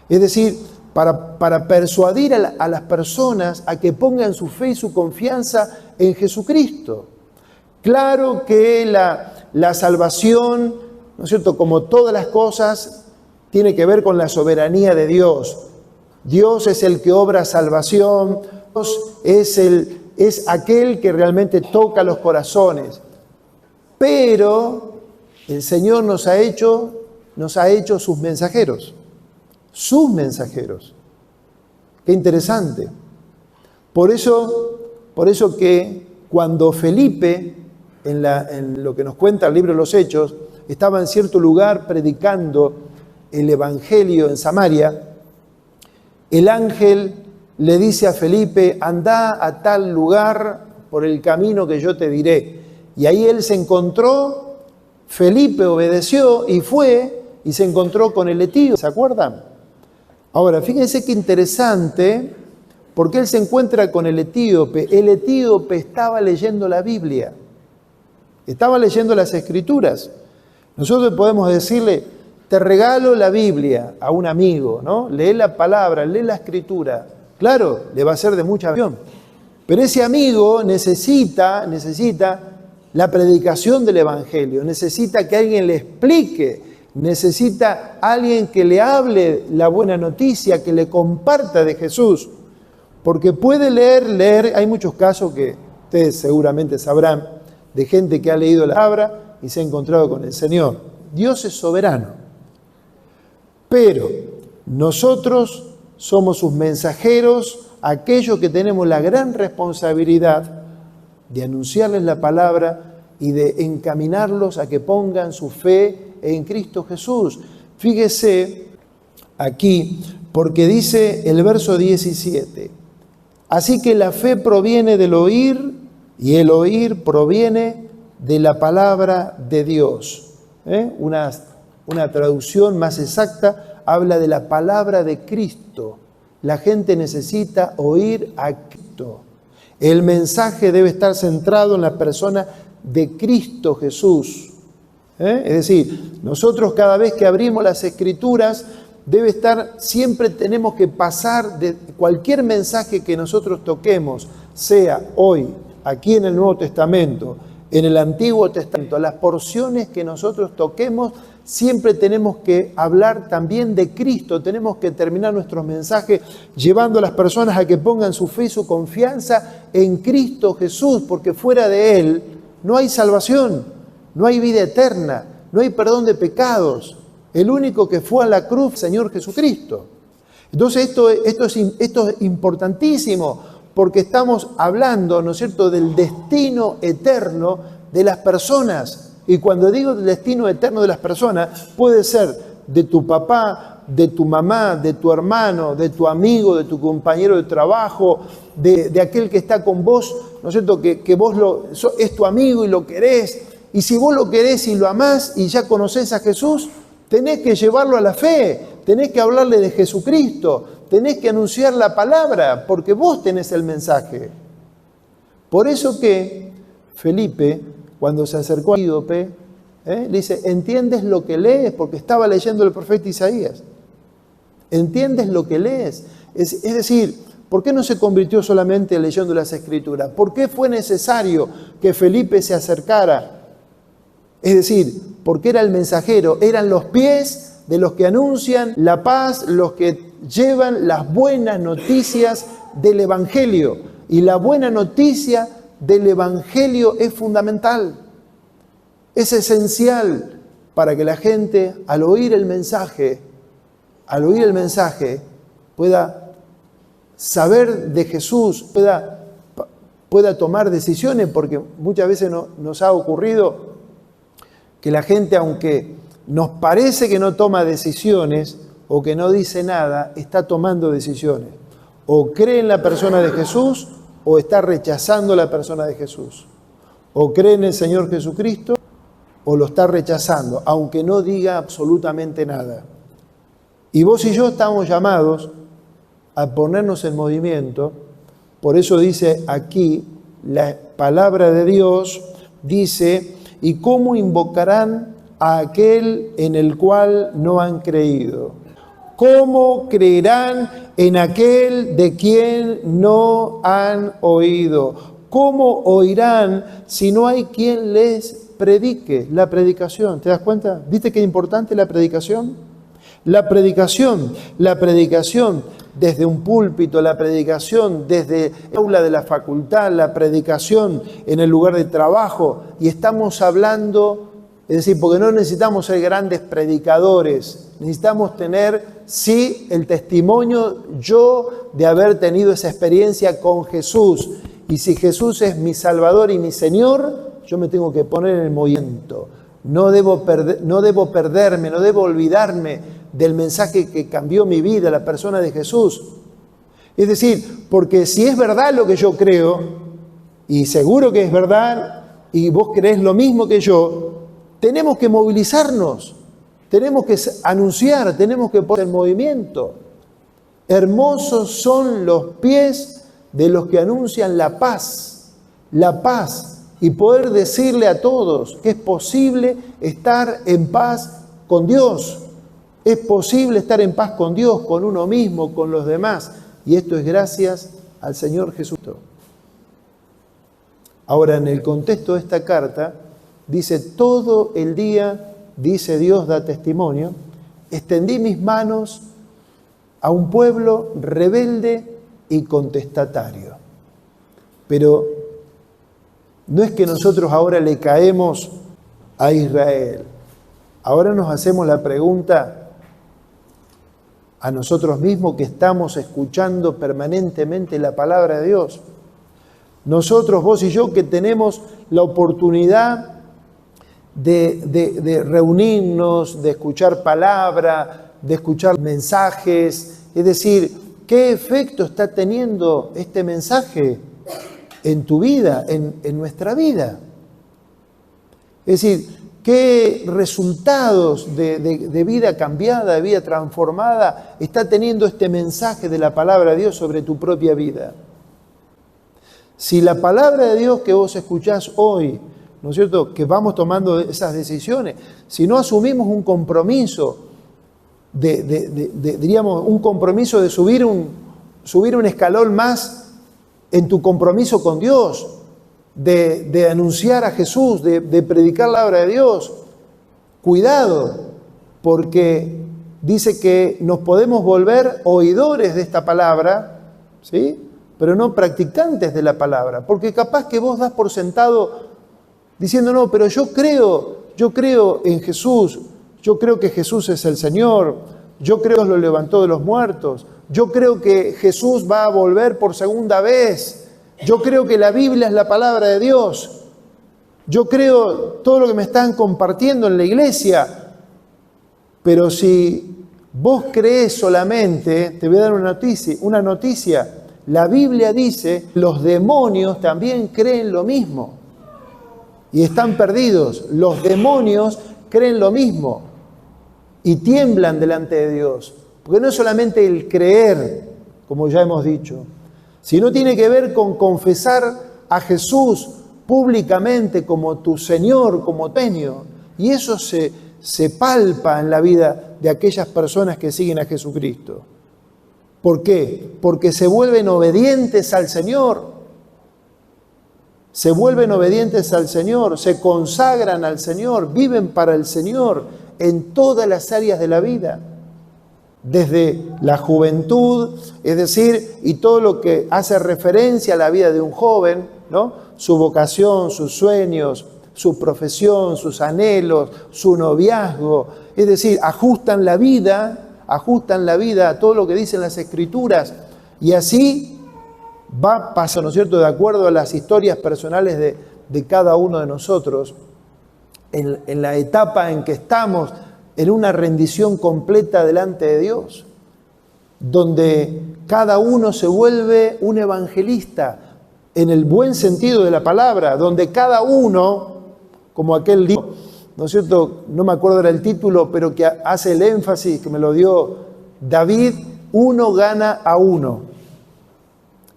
Es decir, para persuadir a las personas a que pongan su fe y su confianza en Jesucristo. Claro que la salvación, ¿no es cierto?, como todas las cosas, tiene que ver con la soberanía de Dios. Dios es el que obra salvación, Dios es aquel que realmente toca los corazones. Pero el Señor nos ha hecho sus mensajeros. Sus mensajeros. Qué interesante. Por eso que cuando Felipe, en lo que nos cuenta el libro de los Hechos, estaba en cierto lugar predicando el Evangelio en Samaria, el ángel le dice a Felipe, anda a tal lugar por el camino que yo te diré. Y ahí él se encontró, Felipe obedeció y fue y se encontró con el etíope. ¿Se acuerdan? Ahora, fíjense qué interesante, porque él se encuentra con el etíope. El etíope estaba leyendo la Biblia, estaba leyendo las Escrituras. Nosotros podemos decirle, te regalo la Biblia a un amigo, ¿no? Lee la palabra, lee la Escritura. Claro, le va a ser de mucha bendición. Pero ese amigo necesita la predicación del Evangelio, necesita que alguien le explique, necesita alguien que le hable la buena noticia, que le comparta de Jesús. Porque puede leer, hay muchos casos que ustedes seguramente sabrán, de gente que ha leído la palabra y se ha encontrado con el Señor. Dios es soberano. Pero nosotros somos sus mensajeros, aquellos que tenemos la gran responsabilidad de anunciarles la palabra y de encaminarlos a que pongan su fe en Cristo Jesús. Fíjese aquí, porque dice el verso 17, así que la fe proviene del oír y el oír proviene de la palabra de Dios. Una traducción más exacta habla de la palabra de Cristo. La gente necesita oír a Cristo. El mensaje debe estar centrado en la persona de Cristo Jesús. Es decir, nosotros cada vez que abrimos las Escrituras, siempre tenemos que pasar de cualquier mensaje que nosotros toquemos, sea hoy, aquí en el Nuevo Testamento, en el Antiguo Testamento, las porciones que nosotros toquemos, siempre tenemos que hablar también de Cristo, tenemos que terminar nuestros mensajes llevando a las personas a que pongan su fe y su confianza en Cristo Jesús, porque fuera de Él no hay salvación, no hay vida eterna, no hay perdón de pecados. El único que fue a la cruz, Señor Jesucristo. Entonces esto es importantísimo, porque estamos hablando, ¿no es cierto?, del destino eterno de las personas. Y cuando digo del destino eterno de las personas, puede ser de tu papá, de tu mamá, de tu hermano, de tu amigo, de tu compañero de trabajo, de aquel que está con vos, ¿no es cierto?, que vos es tu amigo y lo querés. Y si vos lo querés y lo amás y ya conocés a Jesús, tenés que llevarlo a la fe, tenés que hablarle de Jesucristo, tenés que anunciar la palabra, porque vos tenés el mensaje. Por eso que Felipe, cuando se acercó a Etíope, le dice, ¿entiendes lo que lees? Porque estaba leyendo el profeta Isaías. ¿Entiendes lo que lees? Es decir, ¿por qué no se convirtió solamente leyendo las Escrituras? ¿Por qué fue necesario que Felipe se acercara? Es decir, porque era el mensajero, eran los pies de los que anuncian la paz, los que llevan las buenas noticias del Evangelio. Y la buena noticia del Evangelio es fundamental, es esencial para que la gente al oír el mensaje, pueda saber de Jesús, pueda tomar decisiones, porque muchas veces nos ha ocurrido que la gente, aunque nos parece que no toma decisiones o que no dice nada, está tomando decisiones. O cree en la persona de Jesús o está rechazando la persona de Jesús. O cree en el Señor Jesucristo o lo está rechazando, aunque no diga absolutamente nada. Y vos y yo estamos llamados a ponernos en movimiento. Por eso dice aquí la palabra de Dios, dice, ¿y cómo invocarán a aquel en el cual no han creído? ¿Cómo creerán en aquel de quien no han oído? ¿Cómo oirán si no hay quien les predique? La predicación, ¿te das cuenta? ¿Viste qué importante la predicación? La predicación desde un púlpito, la predicación desde el aula de la facultad, la predicación en el lugar de trabajo. Y estamos hablando, es decir, porque no necesitamos ser grandes predicadores, necesitamos tener, sí, el testimonio yo de haber tenido esa experiencia con Jesús. Y si Jesús es mi Salvador y mi Señor, yo me tengo que poner en el movimiento. No debo perderme, no debo olvidarme del mensaje que cambió mi vida, la persona de Jesús. Es decir, porque si es verdad lo que yo creo, y seguro que es verdad, y vos creés lo mismo que yo, tenemos que movilizarnos, tenemos que anunciar, tenemos que poner en movimiento. Hermosos son los pies de los que anuncian la paz, y poder decirle a todos que es posible estar en paz con Dios. Es posible estar en paz con Dios, con uno mismo, con los demás. Y esto es gracias al Señor Jesús. Ahora, en el contexto de esta carta, dice, todo el día, dice Dios, da testimonio, extendí mis manos a un pueblo rebelde y contestatario. Pero no es que nosotros ahora le caemos a Israel. Ahora nos hacemos la pregunta a nosotros mismos que estamos escuchando permanentemente la palabra de Dios. Nosotros, vos y yo, que tenemos la oportunidad de reunirnos, de escuchar palabra, de escuchar mensajes, es decir, ¿qué efecto está teniendo este mensaje en tu vida, en nuestra vida? Es decir, ¿qué resultados de vida cambiada, de vida transformada está teniendo este mensaje de la palabra de Dios sobre tu propia vida? Si la palabra de Dios que vos escuchás hoy, ¿no es cierto?, que vamos tomando esas decisiones, si no asumimos un compromiso, diríamos, un compromiso de subir un escalón más en tu compromiso con Dios, de anunciar a Jesús, de predicar la palabra de Dios, cuidado, porque dice que nos podemos volver oidores de esta palabra, ¿sí?, pero no practicantes de la palabra, porque capaz que vos das por sentado diciendo, no, pero yo creo en Jesús, yo creo que Jesús es el Señor, yo creo que Dios lo levantó de los muertos, yo creo que Jesús va a volver por segunda vez, yo creo que la Biblia es la palabra de Dios, yo creo todo lo que me están compartiendo en la iglesia. Pero si vos crees solamente, te voy a dar una noticia. La Biblia dice, los demonios también creen lo mismo y están perdidos. Los demonios creen lo mismo y tiemblan delante de Dios. Porque no es solamente el creer, como ya hemos dicho, sino tiene que ver con confesar a Jesús públicamente como tu Señor, como tu Señor. Y eso se palpa en la vida de aquellas personas que siguen a Jesucristo. ¿Por qué? Porque se vuelven obedientes al Señor. Se vuelven obedientes al Señor, se consagran al Señor, viven para el Señor en todas las áreas de la vida. Desde la juventud, es decir, y todo lo que hace referencia a la vida de un joven, ¿no? Su vocación, sus sueños, su profesión, sus anhelos, su noviazgo, es decir, ajustan la vida a todo lo que dicen las Escrituras, y así pasa, ¿no es cierto?, de acuerdo a las historias personales de cada uno de nosotros, en la etapa en que estamos, en una rendición completa delante de Dios, donde cada uno se vuelve un evangelista, en el buen sentido de la palabra, donde cada uno, como aquel libro, ¿no es cierto?, no me acuerdo era el título, pero que hace el énfasis, que me lo dio David, uno gana a uno.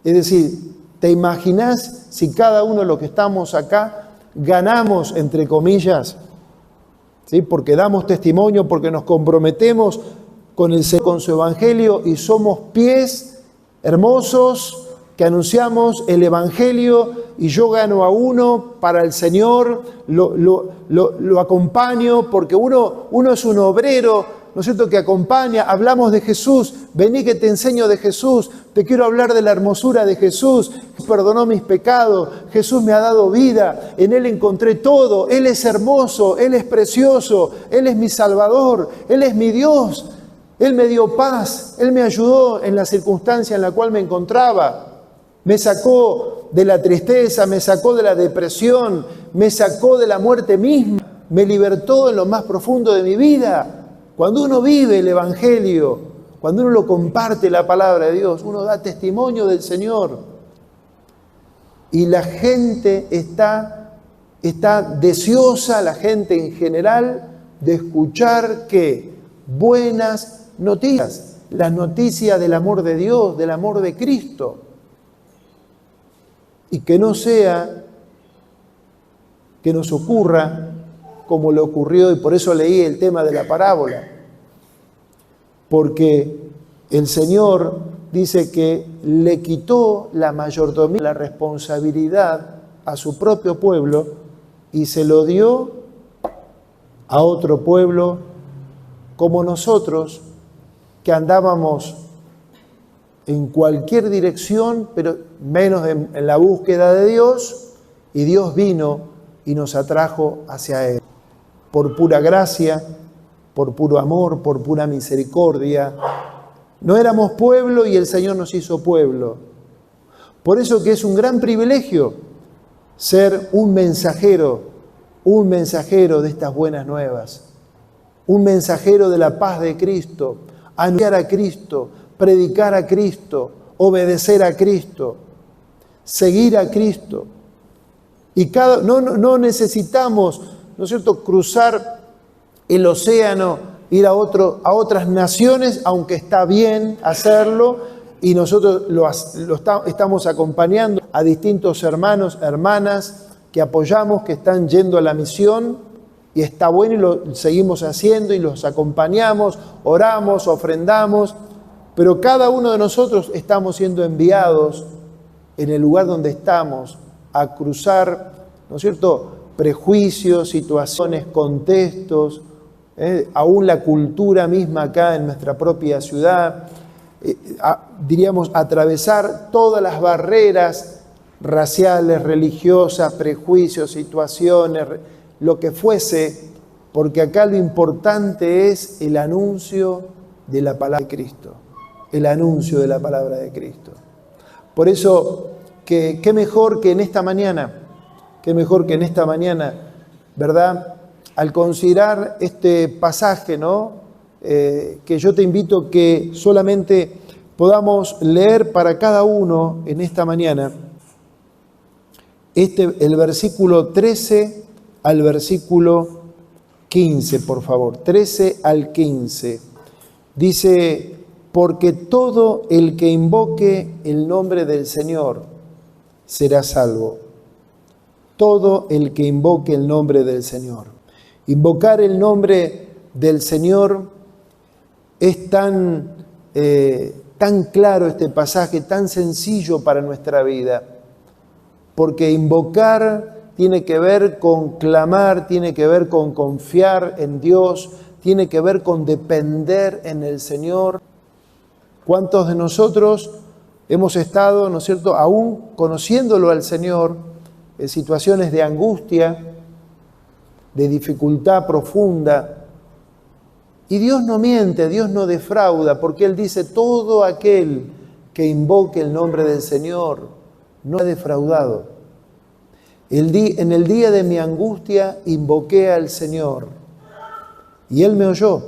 Es decir, ¿te imaginas si cada uno de los que estamos acá ganamos, entre comillas, ¿sí?, porque damos testimonio, porque nos comprometemos con su evangelio y somos pies hermosos que anunciamos el evangelio y yo gano a uno para el Señor, lo acompaño porque uno es un obrero, ¿no es cierto?, que acompaña, hablamos de Jesús, vení que te enseño de Jesús, te quiero hablar de la hermosura de Jesús, perdonó mis pecados, Jesús me ha dado vida, en Él encontré todo, Él es hermoso, Él es precioso, Él es mi Salvador, Él es mi Dios, Él me dio paz, Él me ayudó en la circunstancia en la cual me encontraba, me sacó de la tristeza, me sacó de la depresión, me sacó de la muerte misma, me libertó en lo más profundo de mi vida. Cuando uno vive el evangelio, cuando uno lo comparte la palabra de Dios, uno da testimonio del Señor. Y la gente está deseosa, la gente en general, de escuchar ¿qué? Buenas noticias, las noticias del amor de Dios, del amor de Cristo. Y que no sea que nos ocurra como le ocurrió, y por eso leí el tema de la parábola, porque el Señor dice que le quitó la mayordomía, la responsabilidad a su propio pueblo y se lo dio a otro pueblo como nosotros, que andábamos en cualquier dirección, pero menos en la búsqueda de Dios, y Dios vino y nos atrajo hacia Él. Por pura gracia, por puro amor, por pura misericordia. No éramos pueblo y el Señor nos hizo pueblo. Por eso que es un gran privilegio ser un mensajero de estas buenas nuevas, un mensajero de la paz de Cristo, anunciar a Cristo, predicar a Cristo, obedecer a Cristo, seguir a Cristo. Y no necesitamos, ¿no es cierto?, cruzar el océano, ir a otras naciones, aunque está bien hacerlo, y nosotros estamos acompañando a distintos hermanos, hermanas, que apoyamos, que están yendo a la misión, y está bueno y lo seguimos haciendo y los acompañamos, oramos, ofrendamos, pero cada uno de nosotros estamos siendo enviados en el lugar donde estamos a cruzar, ¿no es cierto?, prejuicios, situaciones, contextos, aún la cultura misma acá en nuestra propia ciudad, diríamos, atravesar todas las barreras raciales, religiosas, prejuicios, situaciones, lo que fuese, porque acá lo importante es el anuncio de la palabra de Cristo, el anuncio de la palabra de Cristo. Por eso, qué mejor que en esta mañana, ¿verdad?, al considerar este pasaje, ¿no?, que yo te invito que solamente podamos leer para cada uno en esta mañana, el versículo 13 al versículo 15, por favor, 13 al 15. Dice porque todo el que invoque el nombre del Señor será salvo. Todo el que invoque el nombre del Señor. Invocar el nombre del Señor es tan claro este pasaje, tan sencillo para nuestra vida, porque invocar tiene que ver con clamar, tiene que ver con confiar en Dios, tiene que ver con depender en el Señor. ¿Cuántos de nosotros hemos estado, ¿no es cierto?, aún conociéndolo al Señor, en situaciones de angustia, de dificultad profunda? Y Dios no miente, Dios no defrauda, porque Él dice, todo aquel que invoque el nombre del Señor no ha defraudado. En el día de mi angustia invoqué al Señor y Él me oyó.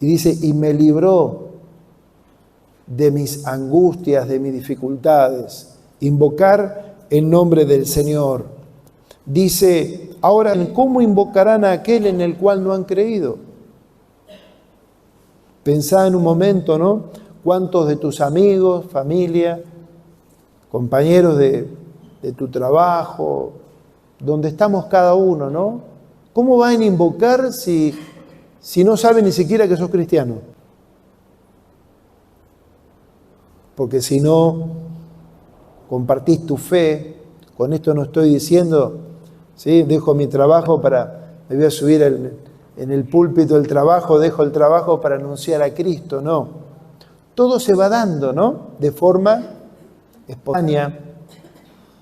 Y dice, y me libró de mis angustias, de mis dificultades. Invocar el nombre del Señor. Dice, ahora, ¿cómo invocarán a aquel en el cual no han creído? Pensá en un momento, ¿no? ¿Cuántos de tus amigos, familia, compañeros de tu trabajo, donde estamos cada uno, ¿no? ¿Cómo van a invocar si no saben ni siquiera que sos cristiano? Porque si no compartís tu fe, con esto no estoy diciendo, ¿sí?, dejo mi trabajo me voy a subir en el púlpito del trabajo, dejo el trabajo para anunciar a Cristo, no. Todo se va dando, ¿no?, de forma espontánea.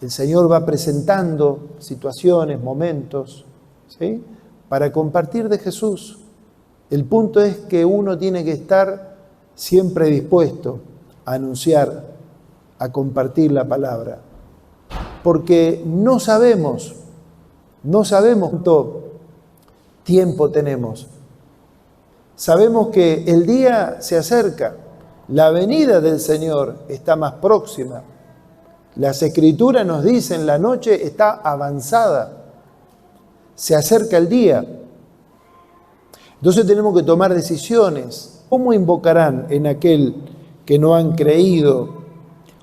El Señor va presentando situaciones, momentos, ¿sí?, para compartir de Jesús. El punto es que uno tiene que estar siempre dispuesto a anunciar, a compartir la palabra. Porque no sabemos cuánto tiempo tenemos. Sabemos que el día se acerca, la venida del Señor está más próxima. Las Escrituras nos dicen, la noche está avanzada, se acerca el día. Entonces tenemos que tomar decisiones. ¿Cómo invocarán en aquel que no han creído?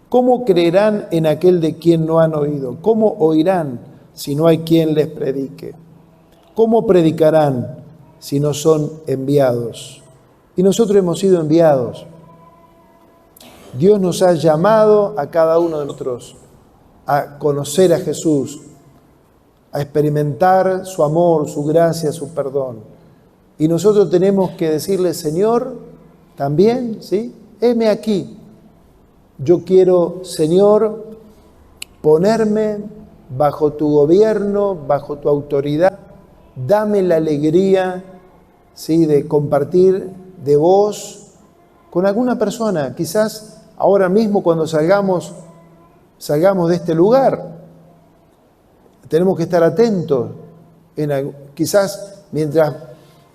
¿Cómo creerán en aquel de quien no han oído? ¿Cómo oirán si no hay quien les predique? ¿Cómo predicarán si no son enviados? Y nosotros hemos sido enviados. Dios nos ha llamado a cada uno de nosotros a conocer a Jesús, a experimentar su amor, su gracia, su perdón. Y nosotros tenemos que decirle, Señor, también, ¿sí?, heme aquí. Yo quiero, Señor, ponerme bajo tu gobierno, bajo tu autoridad. Dame la alegría, ¿sí?, de compartir de vos con alguna persona. Quizás ahora mismo cuando salgamos de este lugar, tenemos que estar atentos. Quizás mientras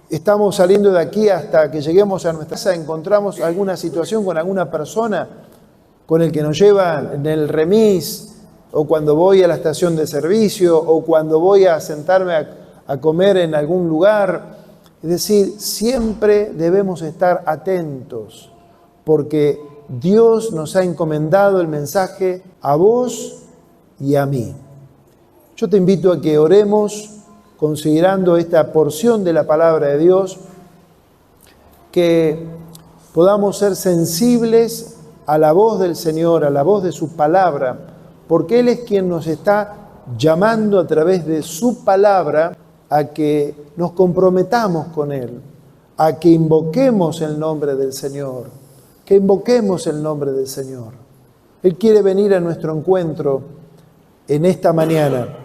estamos saliendo de aquí hasta que lleguemos a nuestra casa, encontramos alguna situación con alguna persona con el que nos lleva en el remis, o cuando voy a la estación de servicio, o cuando voy a sentarme a comer en algún lugar. Es decir, siempre debemos estar atentos, porque Dios nos ha encomendado el mensaje a vos y a mí. Yo te invito a que oremos considerando esta porción de la palabra de Dios, que podamos ser sensibles a la voz del Señor, a la voz de su palabra, porque Él es quien nos está llamando a través de su palabra a que nos comprometamos con Él, a que invoquemos el nombre del Señor, que invoquemos el nombre del Señor. Él quiere venir a nuestro encuentro en esta mañana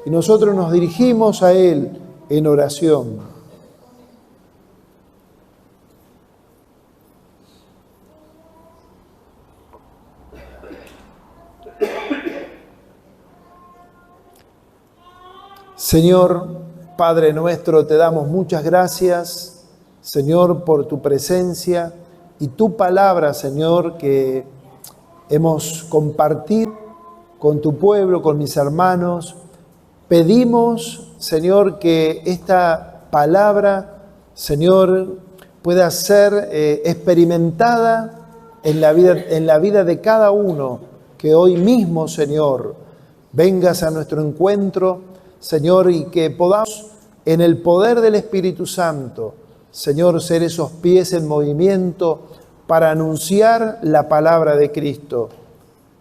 y nosotros nos dirigimos a Él en oración. Señor, Padre nuestro, te damos muchas gracias, Señor, por tu presencia y tu palabra, Señor, que hemos compartido con tu pueblo, con mis hermanos. Pedimos, Señor, que esta palabra, Señor, pueda ser experimentada en la vida de cada uno, que hoy mismo, Señor, vengas a nuestro encuentro, Señor, y que podamos, en el poder del Espíritu Santo, Señor, ser esos pies en movimiento para anunciar la palabra de Cristo.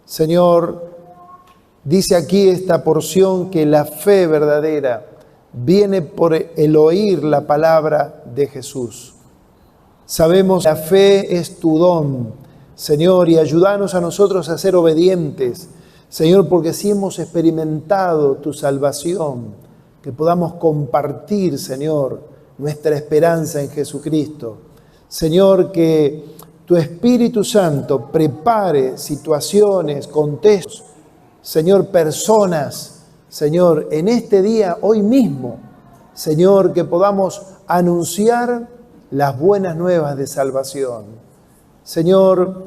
Señor, dice aquí esta porción que la fe verdadera viene por el oír la palabra de Jesús. Sabemos que la fe es tu don, Señor, y ayúdanos a nosotros a ser obedientes, Señor, porque si hemos experimentado tu salvación, que podamos compartir, Señor, nuestra esperanza en Jesucristo. Señor, que tu Espíritu Santo prepare situaciones, contextos, Señor, personas, Señor, en este día, hoy mismo, Señor, que podamos anunciar las buenas nuevas de salvación. Señor,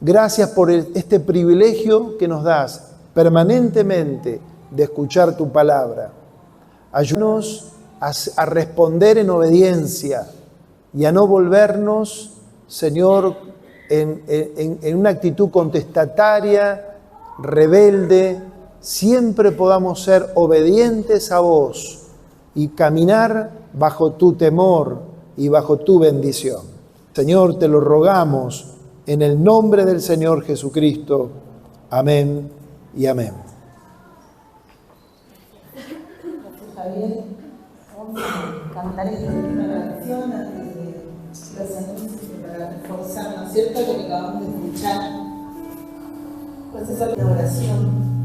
gracias por este privilegio que nos das permanentemente de escuchar tu palabra. Ayúdanos a responder en obediencia y a no volvernos, Señor, en una actitud contestataria, rebelde. Siempre podamos ser obedientes a vos y caminar bajo tu temor y bajo tu bendición. Señor, te lo rogamos en el nombre del Señor Jesucristo. Amén y amén. Javier, vamos a cantar esta última canción antes de los anuncios para reforzar, ¿no es cierto?, lo que acabamos de escuchar. Pues esa es la oración.